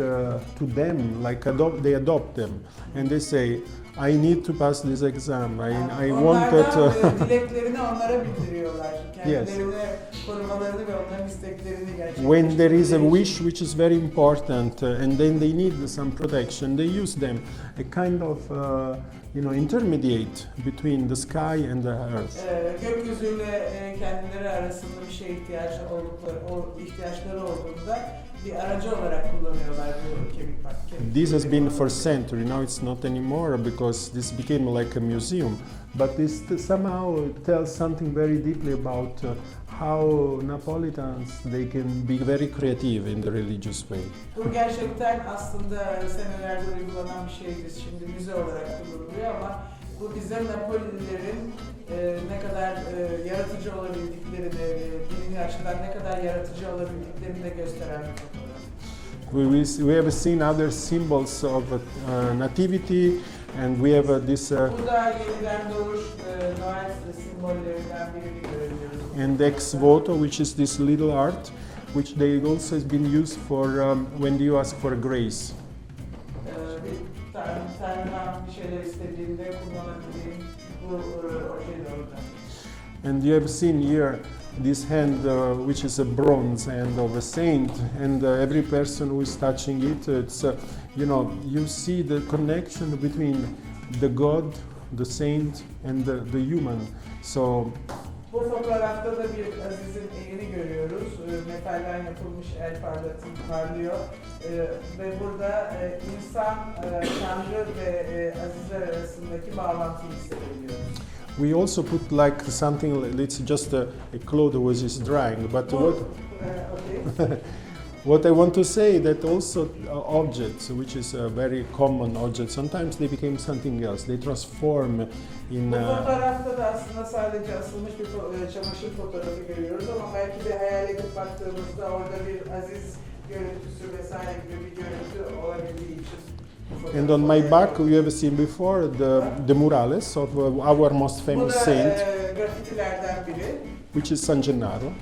to them, like they adopt them, and they say, I need to pass this exam. I want that. Onlardan dileklerini onlara bildiriyorlar. Kendilerini korumalarını ve onların isteklerini gerçekleştirmeleri. When there is a wish which is very important, and then they need some protection, they use them, a kind of intermediate between the sky and the earth. Gökyüzüyle kendileri arasında bir şeye ihtiyaçları olduğunda bir aracı olarak kullanıyorlar bu kemik parçaları. This has been for centuries. Now it's not anymore because this became like a museum. But this somehow tells something very deeply about how Napolitans they can be very creative in the religious way. Bu gerçekten aslında senelerde uygulanan bir şeydi. Şimdi müze olarak kullanılıyor ama bu bize Napoli'lilerin ne kadar yaratıcı olabildiklerini, dini açıdan ne kadar yaratıcı olabildiklerini de gösteren bir fotoğraf. We have seen other symbols of nativity, and we have this. Bu da yeniden doğuş, Noel sembollerinden birini görebiliyoruz. And ex voto, which is this little art, which they also has been used for when you ask for grace. Bir Tanrı'dan bir şeyler istediğinde kullanabildiğin bu obje de orada. And you have seen here this hand, which is a bronze hand of a saint, and every person who is touching it, it's you see the connection between the God, the saint, and the human. So. Bu fotoğrafta da bir Aziz'in elini görüyoruz. Metalden yapılmış el parlıyor. Ve burada insan, Tanrı ve Azizler arasındaki bağlantıyı hissedebiliyoruz. We also put like something. It's just a cloth which is drying. But what I want to say that also objects, which is a very common object, sometimes they became something else. They transform in. Bu fotoğrafta da aslında sadece asılmış bir çamaşır fotoğrafı görüyoruz ama belki de hayal edip baktığımızda orada bir Aziz görüntüsü vesaire gibi bir görüntü olabildiği için. And on my back, you have seen before the murales of our most famous saint, grafitilerden biri. which is San Gennaro,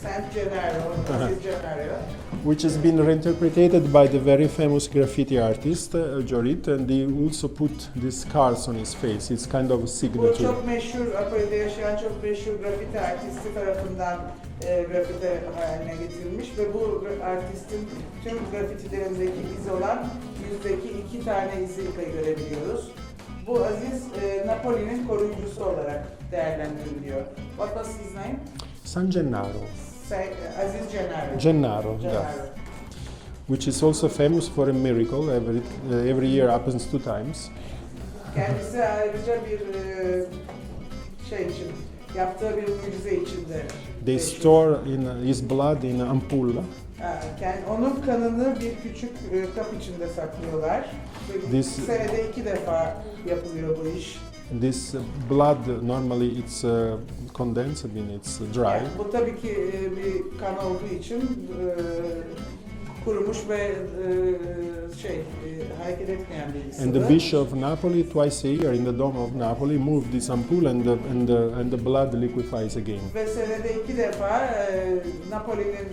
Saint Gennaro, Aziz Gennaro. which has been reinterpreted by the very famous graffiti artist Jorit, and they also put these scars on his face. It's kind of a Bu signature. çok meşhur, Napoli'de yaşayan çok meşhur grafiti artisti tarafından grafiti haline getirilmiş ve bu artistin tüm grafitilerindeki iz olan yüzdeki 2 tane izi de görebiliyoruz. Bu Aziz Napoli'nin koruyucusu olarak değerlendiriliyor. What was his name? San Gennaro. Aziz Gennaro. Gennaro, yeah. Which is also famous for a miracle. Every year happens 2 times. Kendisi ayrıca bir şey için, yaptığı bir mucize içinde. They store his blood in an ampulla. Onun kanını bir küçük kap içinde saklıyorlar. Senede 2 defa yapılıyor bu iş. This blood normally it's condensed, it's dry. Yani bu tabii ki bir kan olduğu için kurumuş ve hareket etmeyen bir sıvı. And the bishop of Napoli, twice a year in the Dome of Napoli, moved this ampoule and the blood liquefies again. Ve senede 2 defa Napoli'nin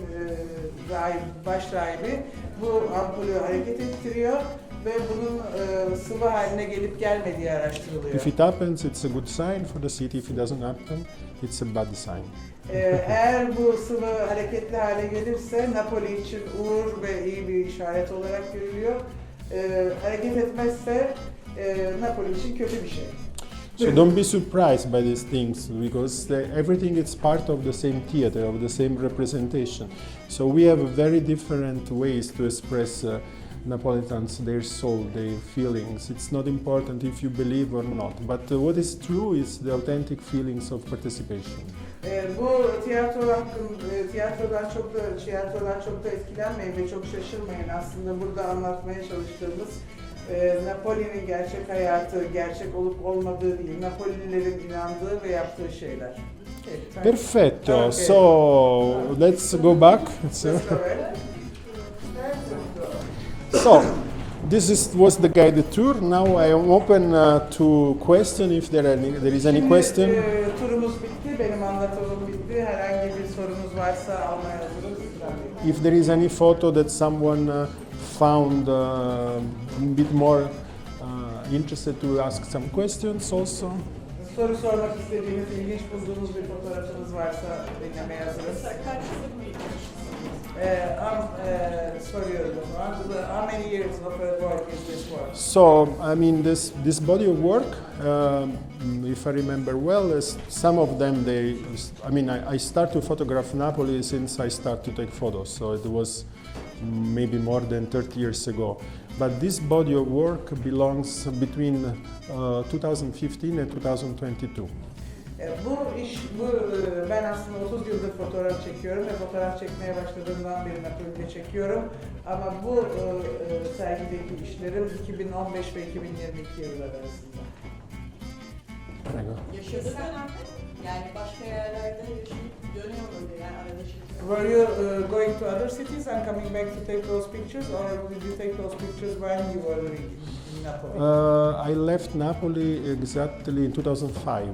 baş rahibi bu ampulü hareket ettiriyor ve bunun sıvı haline gelip gelmediği araştırılıyor. If it happens, it's a good sign for the city. If it doesn't happen, it's a bad sign. Eğer bu sıvı hareketli hale gelirse Napoli için uğur ve iyi bir işaret olarak görülüyor. Hareket etmezse Napoli için kötü bir şey. So don't be surprised by these things because everything is part of the same theater, of the same representation. So we have very different ways to express Napolitans, their soul, their feelings. It's not important if you believe or not, but what is true is the authentic feelings of participation. Bu tiyatrodan çok da etkilenmeyin ve çok şaşırmayın. Aslında burada anlatmaya çalıştığımız Napoli'nin gerçek hayatı, gerçek olup olmadığı değil, Napolililerin inandığı ve yaptığı şeyler. Okay, Perfetto, okay. So let's go back. Let's go back. So this was the guided tour. Now I am open to question if there is any Şimdi, question. Turumuz bitti, benim anlatımım bitti. Herhangi bir sorunuz varsa almaya hazırız. If there is any photo that someone found a bit more interested to ask some questions also. Soru sormak istediğiniz, ilginç bulduğunuz bir fotoğrafınız varsa dinlemeye hazırız. Soruyorum o zaman. How many years of work is this work? So, I mean, this body of work, if I remember well, some of them, I start to photograph Napoli since I start to take photos, so it was maybe more than 30 years ago. But this body of work belongs between 2015 and 2022. Ben aslında 30 yıldır fotoğraf çekiyorum ve fotoğraf çekmeye başladığımdan beri Napoli'de çekiyorum. Ama bu sergideki işlerim 2015 ve 2022 yılları arasında. Yaşadığı dönemde yani başka yerlerde yaşayıp dönüyor muydu yani arada şey? Were you going to other cities and coming back to take those pictures, or did you take those pictures when you were in Napoli? I left Napoli exactly in 2005.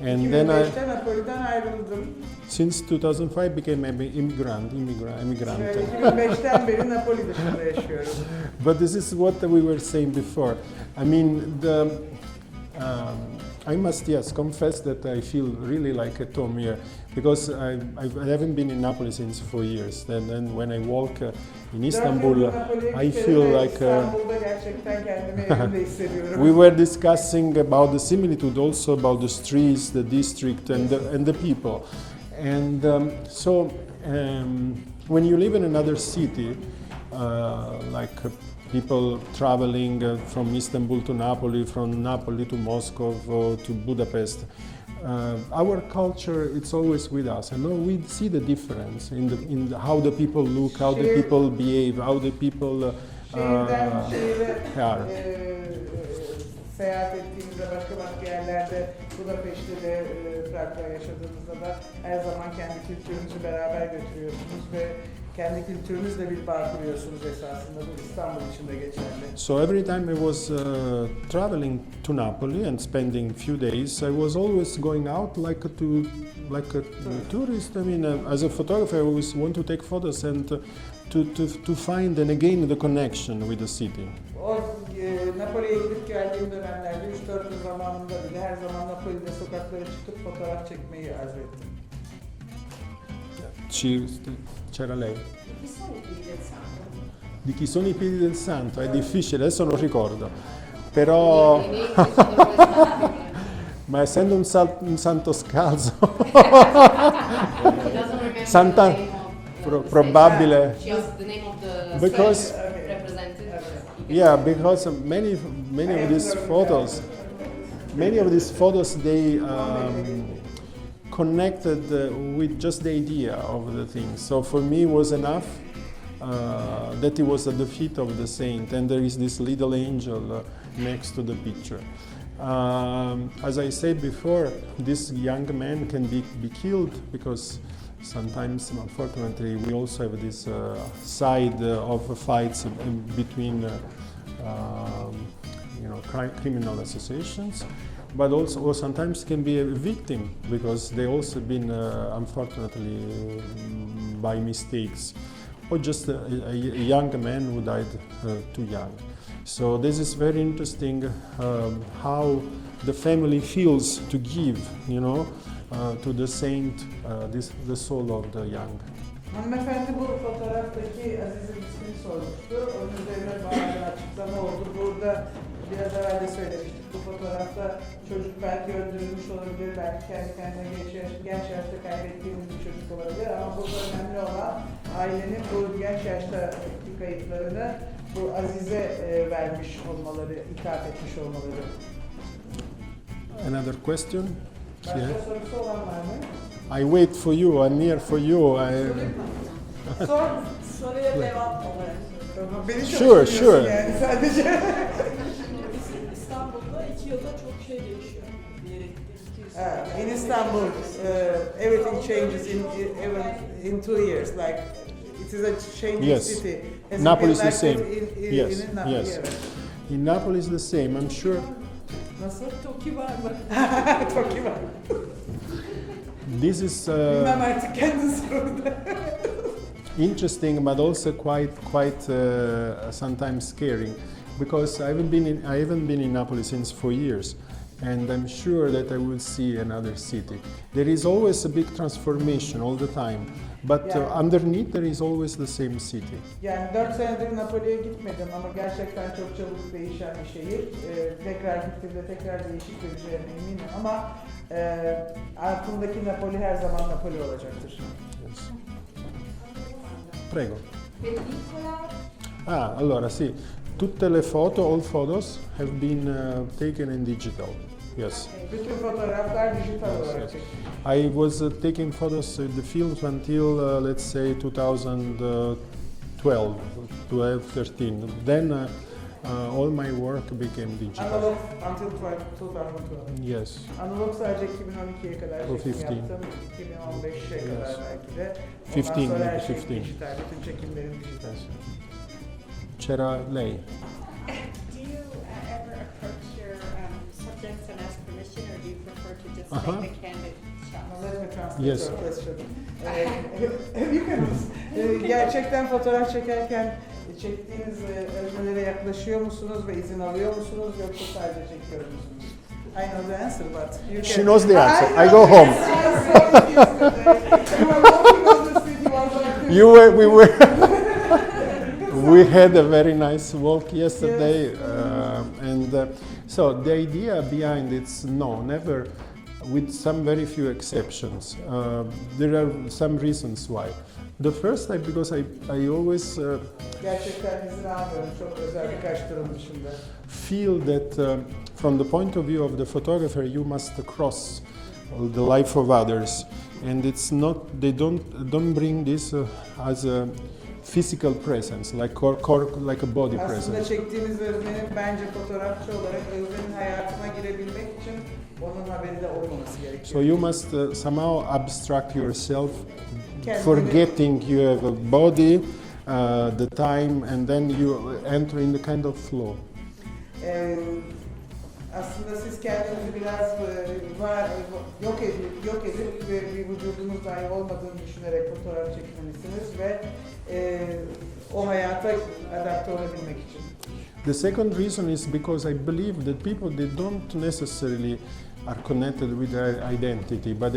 And 2005'te Napoli'den ayrıldım. since 2005 became an immigrant. 2005'ten beri Napoli dışında yaşıyorum. But this is what we were saying before. I mean, I must confess that I feel really like at home here because I haven't been in Napoli since 4 years. And then when I walk in Istanbul, I feel like İstanbul'da gerçekten kendimi evimde hissediyorum. we were discussing about the similitude, also about the streets, the district, and the people. And when you live in another city, like people traveling from Istanbul to Napoli, from Napoli to Moscow to Budapest, our culture, it's always with us, and we see the difference in how the people look, how the people behave, how the people Şehirden şehire are. Seyahat ettiğimizde başka yerlerde, Budapeşte de, Prag'da yaşadığımızda da her zaman kendi kültürünüzü beraber götürüyorsunuz ve kendi kültürünüzle bir bağ kuruyorsunuz esasında. Bu İstanbul için de geçerli. So every time I was traveling to Napoli and spending few days, I was always going out like a tourist. I mean, as a photographer, I always want to take photos and to find and again the connection with the city. Napoli'ye gidip geldiğim dönemlerde 3-4 yıl zamanında bile her zaman Napoli'de sokaklara çıkıp fotoğraf çekmeyi arzu ettim. C'era lei. Chi sono i piedi del santo? Di chi sono i piedi del santo? È difficile, adesso non ricordo. Però, ma essendo un santo scalzo, Santa, probabile. Just the name of the Because- saint represented. Yeah, because many of these photos, they connected with just the idea of the thing. So for me, it was enough that it was at the feet of the saint, and there is this little angel next to the picture. As I said before, this young man can be killed because sometimes, unfortunately, we also have this side of fights in between, criminal associations, but also sometimes can be a victim because they also been, unfortunately, by mistakes, or just a young man who died too young. So this is very interesting how the family feels to give, to the saint, the soul of the young. Hanımefendi bu fotoğraftaki Aziz'in ismini sormuştu. Onun üzerine bazı açıklama oldu. Burada biraz evvel de söylemiştik. Bu fotoğrafta çocuk belki öldürülmüş olabilir, belki kendi kendine genç yaşta kaybettiğimiz bir çocuk olabilir. Ama burada önemli olan ailenin bu genç yaştaki kayıplarını bu Aziz'e vermiş olmaları, ithaf etmiş olmaları. Another question? Başka sorusu olan var mı? I wait for you. I'm here for you. Sor. Soruya devam olarak. Tamam, beni Sure. yani sadece. İstanbul'da 2 yılda çok şey değişiyor. Bir yere gittiğimiz In Istanbul, everything changes in 2 years. Like it is a changing Yes. city. Has it Napoli been is the like same. that Yes, in Napoli? yes. Evet. In Napoli is the same. I'm sure. Nasıl? TOKİ var mı? Çok iyi var. This is Bilmem artık kendisi orada. interesting, but also quite sometimes scaring, because I haven't been in Napoli since 4 years, and I'm sure that I will see another city. There is always a big transformation all the time, but Yeah. underneath there is always the same city. Yani 4 senedir Napoli'ye gitmedim ama gerçekten çok çabuk değişen bir şehir. Tekrar gittiğimde tekrar değişik göreceğime eminim ama aklımdaki Napoli her zaman Napoli olacaktır. Yes. Prego. Pellicola. Allora sì, tutte le foto, all photos have been taken in digital. Yes. Bütün fotoğraflar dijital Yes, olarak yes. çekildi. I was taking photos of the films until let's say 2012, 13. Then all my work became digital. Analog until 2012. Yes. Analog sadece 2012'ye kadar O çekim 15. yaptım. 2015'e kadar Yes. belki de. 15, Ondan sonra her maybe şey 15. dijital, bütün çekimlerim dijital. Yes. C'era lei. Do you ever approach your subjects and ask permission, or do you prefer to just Uh-huh. make the candid shots? Let me translate Yes. your question. Gerçekten fotoğraf çekerken çektiğiniz öznelere yaklaşıyor musunuz ve izin alıyor musunuz yoksa sadece çekiyor musunuz? I know the answer, but you can... She knows the answer. I go home. We had a very nice walk yesterday, and so the idea behind it's no, never, with some very few exceptions. There are some reasons why. The first time because I always Gerçekten izin almıyorum çok özel birkaç durum dışında. feel that from the point of view of the photographer you must cross the life of others, and it's not, they don't bring this as a physical presence, like like a body Aslında presence. çektiğiniz öznenin bence fotoğrafçı olarak öznenin hayatına girebilmek için onun haberi de olmaması gerekiyor. So you must somehow abstract yourself, Kendini- forgetting you have a body, the time, and then you enter in the kind of flow. Aslında siz kendinizi biraz yok edip ve bir vücudunuz dahi olmadığını düşünerek fotoğraf çekmelisiniz ve o hayata adapte olabilmek için. The second reason is because I believe that people, they don't necessarily are connected with their identity, but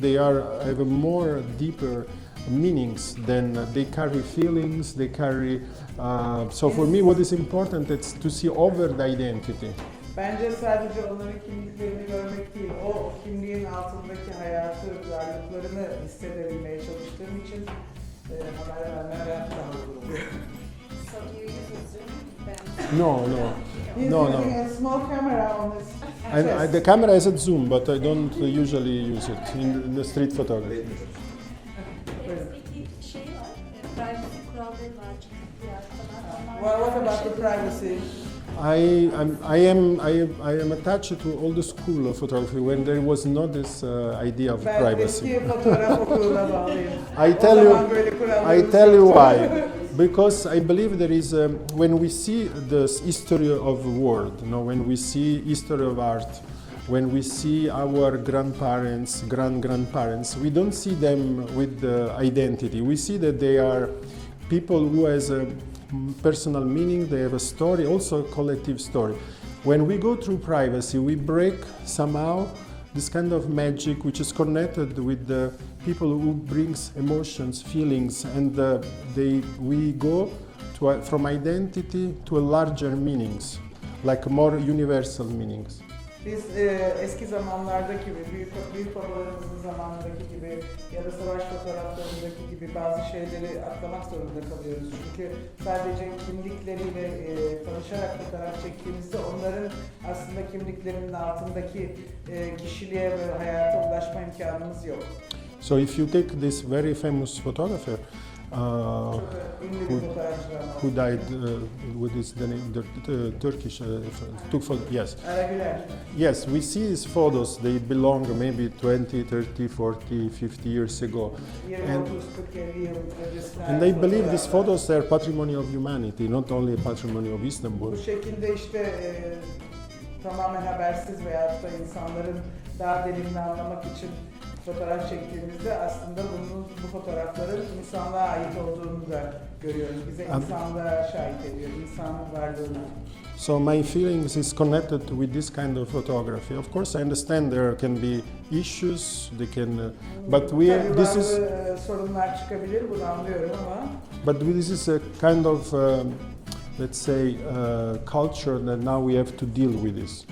they have a more deeper meanings than they carry feelings, they carry. So for me, what is important is to see over the identity. Bence sadece onların kimliklerini görmek değil, o kimliğin altındaki hayatı, varlıklarını hissedebilmeye çalıştığım için haber vermeye oluyor. So do you use a zoom? No. He's No, using no. a small camera on his chest. The camera has a zoom, but I don't usually use it in the street photography. Peki şey var, privacy kuralları var. Diğer sanatçılar. What about the privacy? I am attached to all the school of photography when there was not this idea of Ben privacy. eski fotoğraf okuluna bağlıyım. I O tell you, zaman böyle kurallarımız I tell you yoktu. why. Because I believe there is when we see the history of the world, when we see history of art, when we see our grandparents, grandparents, we don't see them with the identity. We see that they are people who has a personal meaning. They have a story, also a collective story. When we go through privacy, we break somehow this kind of magic which is connected with the people who brings emotions, feelings, and we go from identity to a larger meanings, like more universal meanings. Biz eski zamanlardaki gibi, büyük babalarımızın zamanındaki gibi ya da savaş fotoğraflarındaki gibi bazı şeyleri atlamak zorunda kalıyoruz. Çünkü sadece kimlikleriyle tanışarak fotoğraf çektiğimizde onların aslında kimliklerinin altındaki kişiliğe ve hayata ulaşma imkanımız yok. So if you take this very famous photographer Ünlü bir fotoğrafçılar var. who died, what is the name, the Turkish, took photo, yes. Güler. Yes, we see his photos, they belong maybe 20, 30, 40, 50 years ago. 20, 30, 40, 50 yıl öncesinden And I believe these fotoğraflar. photos are patrimony of humanity, not only a patrimony of Istanbul. Bu şekilde işte tamamen habersiz veyahut da insanların daha derinini anlamak için fotoğraf çektiğimizde aslında bu fotoğrafların insanlığa ait olduğunu da görüyoruz. Bize insanlığa şahit ediyor, insan varlığını. So my feelings is connected with this kind of photography. Of course, I understand there can be issues, they can, but Tabii this is, bazı sorunlar çıkabilir, bunu anlıyorum ama but this is a kind of, let's say, culture that now we have to deal with this.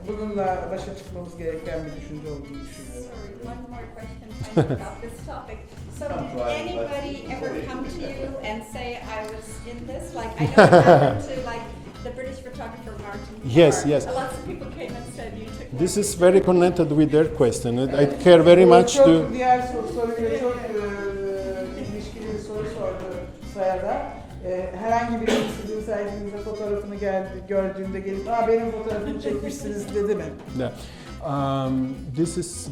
bununla başa çıkmamız gereken bir düşünce olduğunu düşünüyorum. Sorry, one more question about this topic. So did anybody ever come to you and say, I was in this? Like, I know it happened to like the British photographer Martin Parr. Yes, yes. Lots of people came and said you took This one. is very connected with their question. I care very much çok to. diğer soruyla çok ilişkili bir soru sordu Saya'da. Herhangi biri sizin serginizde fotoğrafını gördüğünde gelip benim fotoğrafımı çekmişsiniz dedi mi? Yeah. This is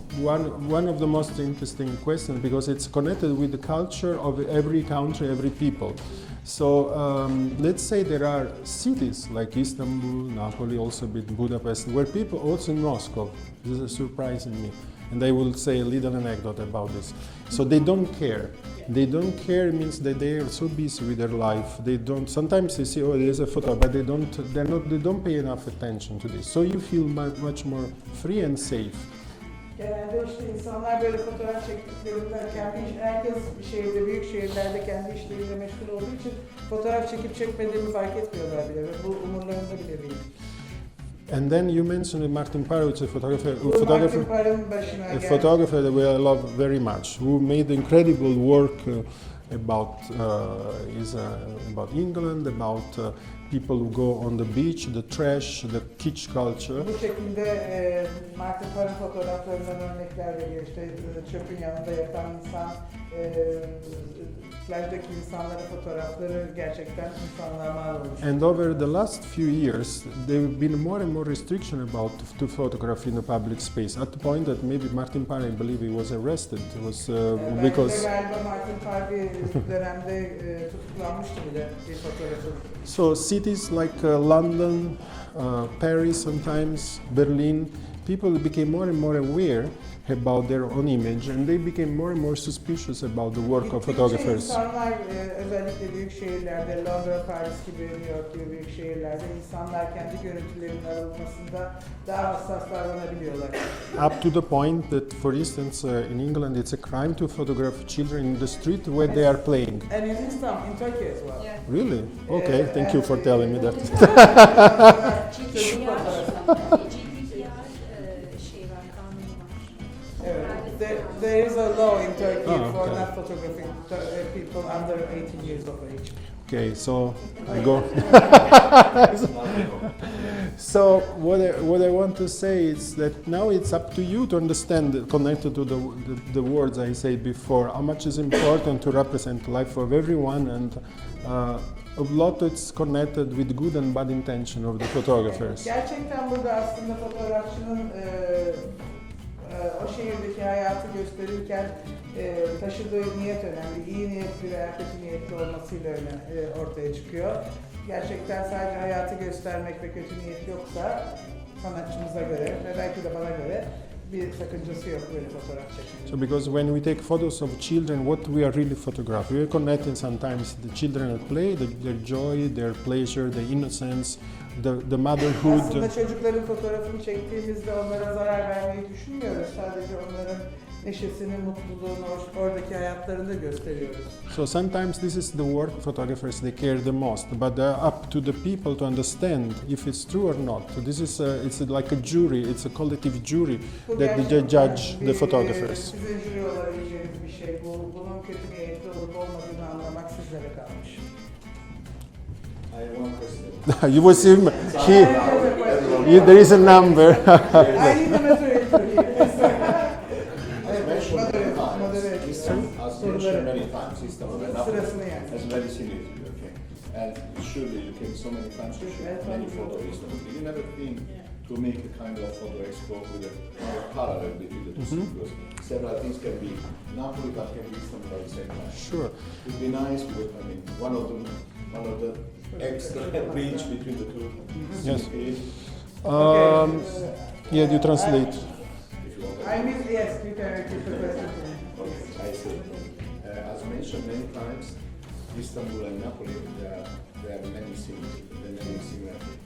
one of the most interesting questions because it's connected with the culture of every country, every people. So let's say there are cities like Istanbul, Napoli, also Budapest, where people, also in Moscow, this is surprising me, and I will say a little anecdote about this. So they don't care. They don't care means that they are so busy with their life. They don't. Sometimes they see, oh, there's a photo, but they don't pay enough attention to this. So you feel much more free and safe. Genelde işte insanlar böyle fotoğraf çektiklerinde herkes bir şehirde, büyük şehirlerde kendi işleriyle meşgul olduğu için fotoğraf çekip çekmediğini fark etmiyorlar bile ve bu umurlarında bile değil. And then you mentioned Martin Parr, which is a photographer, Martin Parr'ın başına a geldi. photographer that I love very much, who made incredible work about England, about people who go on the beach, the trash, the kitsch culture. Bu şekilde Martin Parr'ın fotoğraflarından örnekler veriyor. İşte çöpün yanında yatan insan, plajdaki insanların fotoğrafları gerçekten insanlığa mal olmuş. And over the last few years, there have been more and more restriction about to photography in the public space. At the point that maybe Martin Parr, I believe, he was arrested. It was because. Galiba Martin Parr bir dönemde tutuklanmıştı bile bir fotoğrafı. So cities like London, Paris, sometimes Berlin, people became more and more aware about their own image, and they became more and more suspicious about the work of photographers. İnsanlar özellikle büyük şehirlerde, Londra, Paris gibi, New York gibi büyük şehirlerde insanlar kendi görüntülerinin alınmasında daha hassas davranabiliyorlar. Up to the point that, for instance, in England, it's a crime to photograph children in the street where they are playing. And in Istanbul, in Turkey as well. Yeah. Really? Okay, thank you for telling me that. Çocuk fotoğrafı. GDPR şey var, kanunu var. Evet. There is a law in Turkey for okay. not photographing people under 18 years of age. Okay, so I go. So what I want to say is that now it's up to you to understand, connected to the words I said before, how much is important to represent life of everyone, and a lot it's connected with good and bad intention of the photographers. Gerçekten burada aslında fotoğrafçının o şehirdeki hayatı gösterirken taşıdığı niyet önemli. İyi niyetli veya kötü niyetli olmasıyla ortaya çıkıyor. Gerçekten sadece hayatı göstermek ve kötü niyet yoksa sanatçımıza göre ve belki de bana göre bir sakıncası yok böyle fotoğraf çekmenin. So because when we take photos of children, what we are really photographing, we are connecting sometimes the children at play, their joy, their pleasure, their innocence, the motherhood. Aslında çocukların fotoğrafını çektiğimizde onlara zarar vermeyi düşünmüyoruz. Sadece onların neşesini, mutluluğunu, oradaki hayatlarını da gösteriyoruz. So sometimes this is the work photographers they care the most, but up to the people to understand if it's true or not. So this is it's like a jury, it's a collective jury Bu that they gerçekten judge bir, the photographers. Sizin jüri olabileceğiniz bir şey. Bunun kötü niyetli olup olmadığını anlamak sizlere kalmış. I have one question. You will see there is a number. I need a moderator here. As mentioned many times, Istanbul and Napoli Sırasını yani. has very similar to you, okay? And surely you came so many times to shoot many photos of Istanbul. Did you never think to make a kind of photo expo with a parallel between the two? Because several things can be Napoli but can be Istanbul at the same time. Sure. It would be nice because I mean one of the extra bridge between the two. Yes. cities. Yeah, you translate. If you want. I mean, yes, you can repeat the question. Okay, I see. As mentioned many times, Istanbul and Napoli, there are many similarities.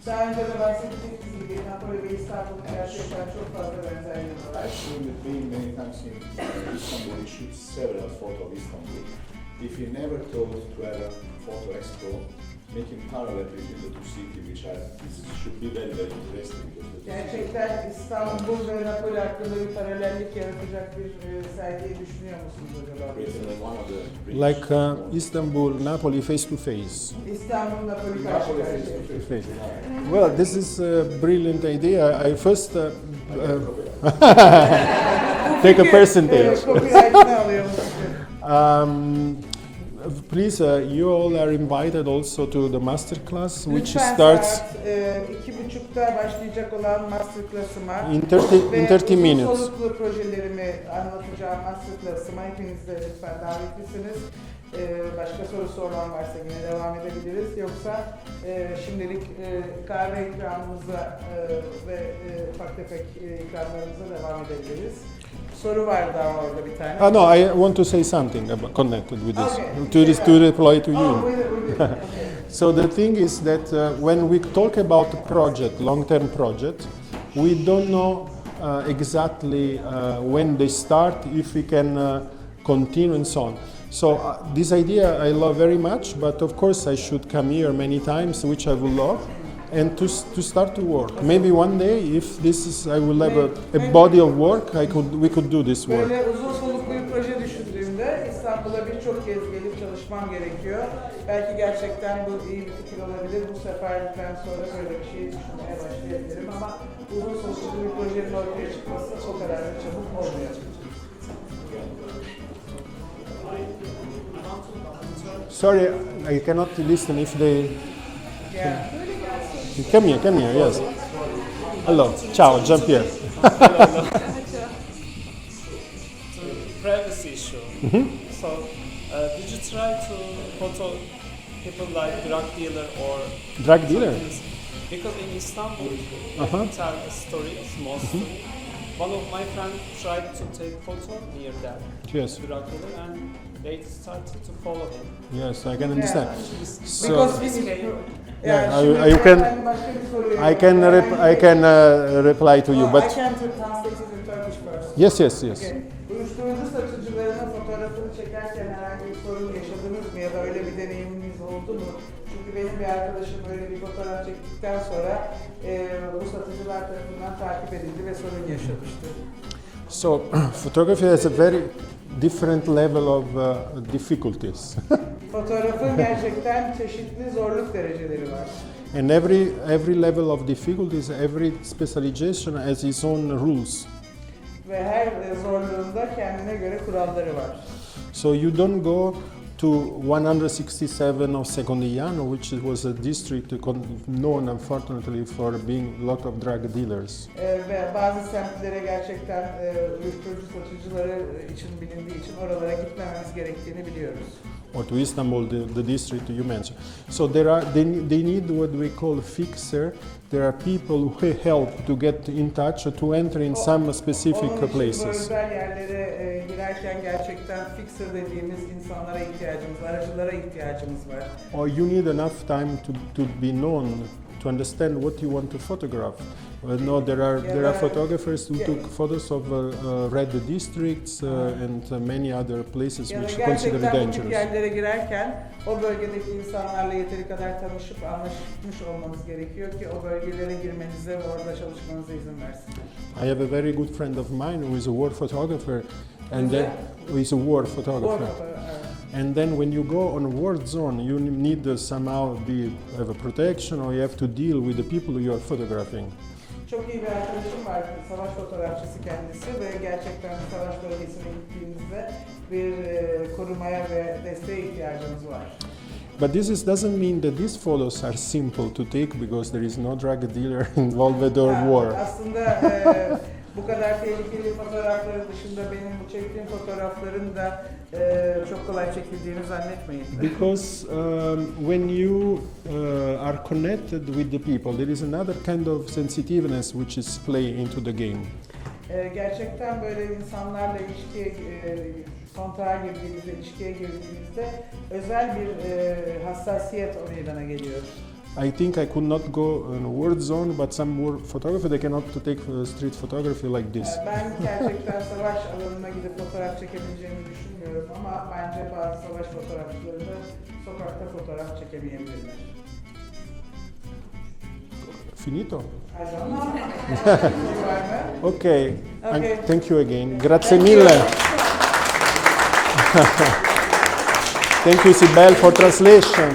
Daha önce de bahsettiğimiz gibi Napoli ve İstanbul'un gerçekten çok fazla benzerliği var. I've seen it being many times in Istanbul. We shoot several photos of Istanbul. If you never thought to have a photo expo, making parallel between the two cities, which should be very, very interesting. Gerçekten İstanbul ve Napoli hakkında bir paralellik yaratacak bir sergiyi düşünüyor musunuz acaba? Written in one of the Like Istanbul, Napoli face to face. İstanbul, Napoli karşı Napoli karşıya. Face. Well, this is a brilliant idea. I first take a percentage. Copyright'ını alıyormuş. Please, you all are invited also to the master class, which Lütfen starts saat 2.30'da başlayacak olan masterclass'ıma in 30 minutes. uzun soluklu projelerimi anlatacağım masterclass'ıma hepiniz de lütfen davetlisiniz. Başka sorusu olan varsa yine devam edebiliriz. Yoksa şimdilik kahve ikramımıza ve ufak tefek ikramlarımıza devam edebiliriz. Soru var daha orada bir tane. No, I want to say something about, connected with this, Okay. to reply to you. Okay. So the thing is that when we talk about a project, long-term project, we don't know exactly when they start, if we can continue and so on. So this idea I love very much, but of course I should come here many times, which I would love, and to start to work. Maybe one day, if this is, I will have a body of work, we could do this work. Böyle uzun soluklu bir proje düşündüğümde İstanbul'a birçok kez gelip çalışmam gerekiyor. Belki gerçekten bu iyi bir fikir olabilir. Bu seferden sonra böyle bir şey düşünmeye başlayabilirim ama uzun soluklu bir projenin ortaya çıkması o kadar da çabuk olmuyor. Sorry, I cannot listen if they... Yeah. Come here, yes. Hello, ciao, Giampiero. Privacy issue. So, did you try to photo people like drug dealer or Drug dealer? because in Istanbul they tell stories mostly. One of my friends tried to take photo near that Yes, drug dealer and they started to follow him. yes, I can understand. So, Because Yeah, şimdi you can- ben başka bir soruya I can reply to you, I but can translate it in Turkish first. yes. Okay. Uyuşturucu satıcılarının fotoğrafını çekerken herhangi bir sorun yaşadınız mı ya da öyle bir deneyiminiz oldu mu? Çünkü benim bir arkadaşım böyle bir fotoğraf çektikten sonra bu satıcılar tarafından takip edildi ve sorun yaşamıştı. So photography has a very different level of difficulties. Fotoğrafın gerçekten çeşitli zorluk dereceleri var. And every level of difficulties, every specialization has its own rules. Ve her zorluğunda kendine göre kuralları var. So you don't go to 167 of Secondigliano, which was a district known, unfortunately, for being a lot of drug dealers. Ve bazı semtlere gerçekten uyuşturucu satıcıları için bilindiği için oralara gitmememiz gerektiğini biliyoruz. Or to Istanbul, the district you mentioned. So they need what we call fixer. There are people who help to get in touch or to enter in some specific Onun için places. bu özel yerlere girerken gerçekten fixer dediğimiz insanlara ihtiyacımız, aracılara ihtiyacımız var. Or you need enough time to be known, to understand what you want to photograph. No, there are photographers who took photos of red districts and many other places Ya da which considered gerçekten bu tip dangerous. yerlere girerken o bölgedeki insanlarla yeteri kadar tanışıp anlaşmış olmanız gerekiyor ki o bölgelere girmenize ve orada çalışmanıza izin versin. I have a very good friend of mine who is a war photographer, and then who is a war photographer. And then when you go on a war zone, you need to somehow have a protection, or you have to deal with the people you are photographing. Çok iyi bir arkadaşım var, savaş fotoğrafçısı kendisi ve gerçekten savaş bölgesine gittiğimizde bir korumaya ve desteğe ihtiyacımız var. But this doesn't mean that these photos are simple to take because there is no drug dealer involved or war. Aslında bu kadar tehlikeli fotoğrafların dışında benim bu çektiğim fotoğrafların da çok kolay çekildiğini zannetmeyin. Because when you are connected with the people, there is another kind of sensitiveness which is play into the game. Gerçekten böyle insanlarla kontağa girdiğimizde, ilişkiye girdiğimizde özel bir hassasiyet o meydana geliyor. I think I could not go in a war zone, but some war photography they cannot take street photography like this. Ben gerçekten savaş alanına gidip fotoğraf çekebileceğimi düşünmüyorum ama bence bazı savaş fotoğrafçıları da sokakta fotoğraf çekemeyebilirler. Finito? Her zaman. Var mı? Okay. Okay. Thank you again. Grazie Thank mille. you. Thank you, Sibel, for translation.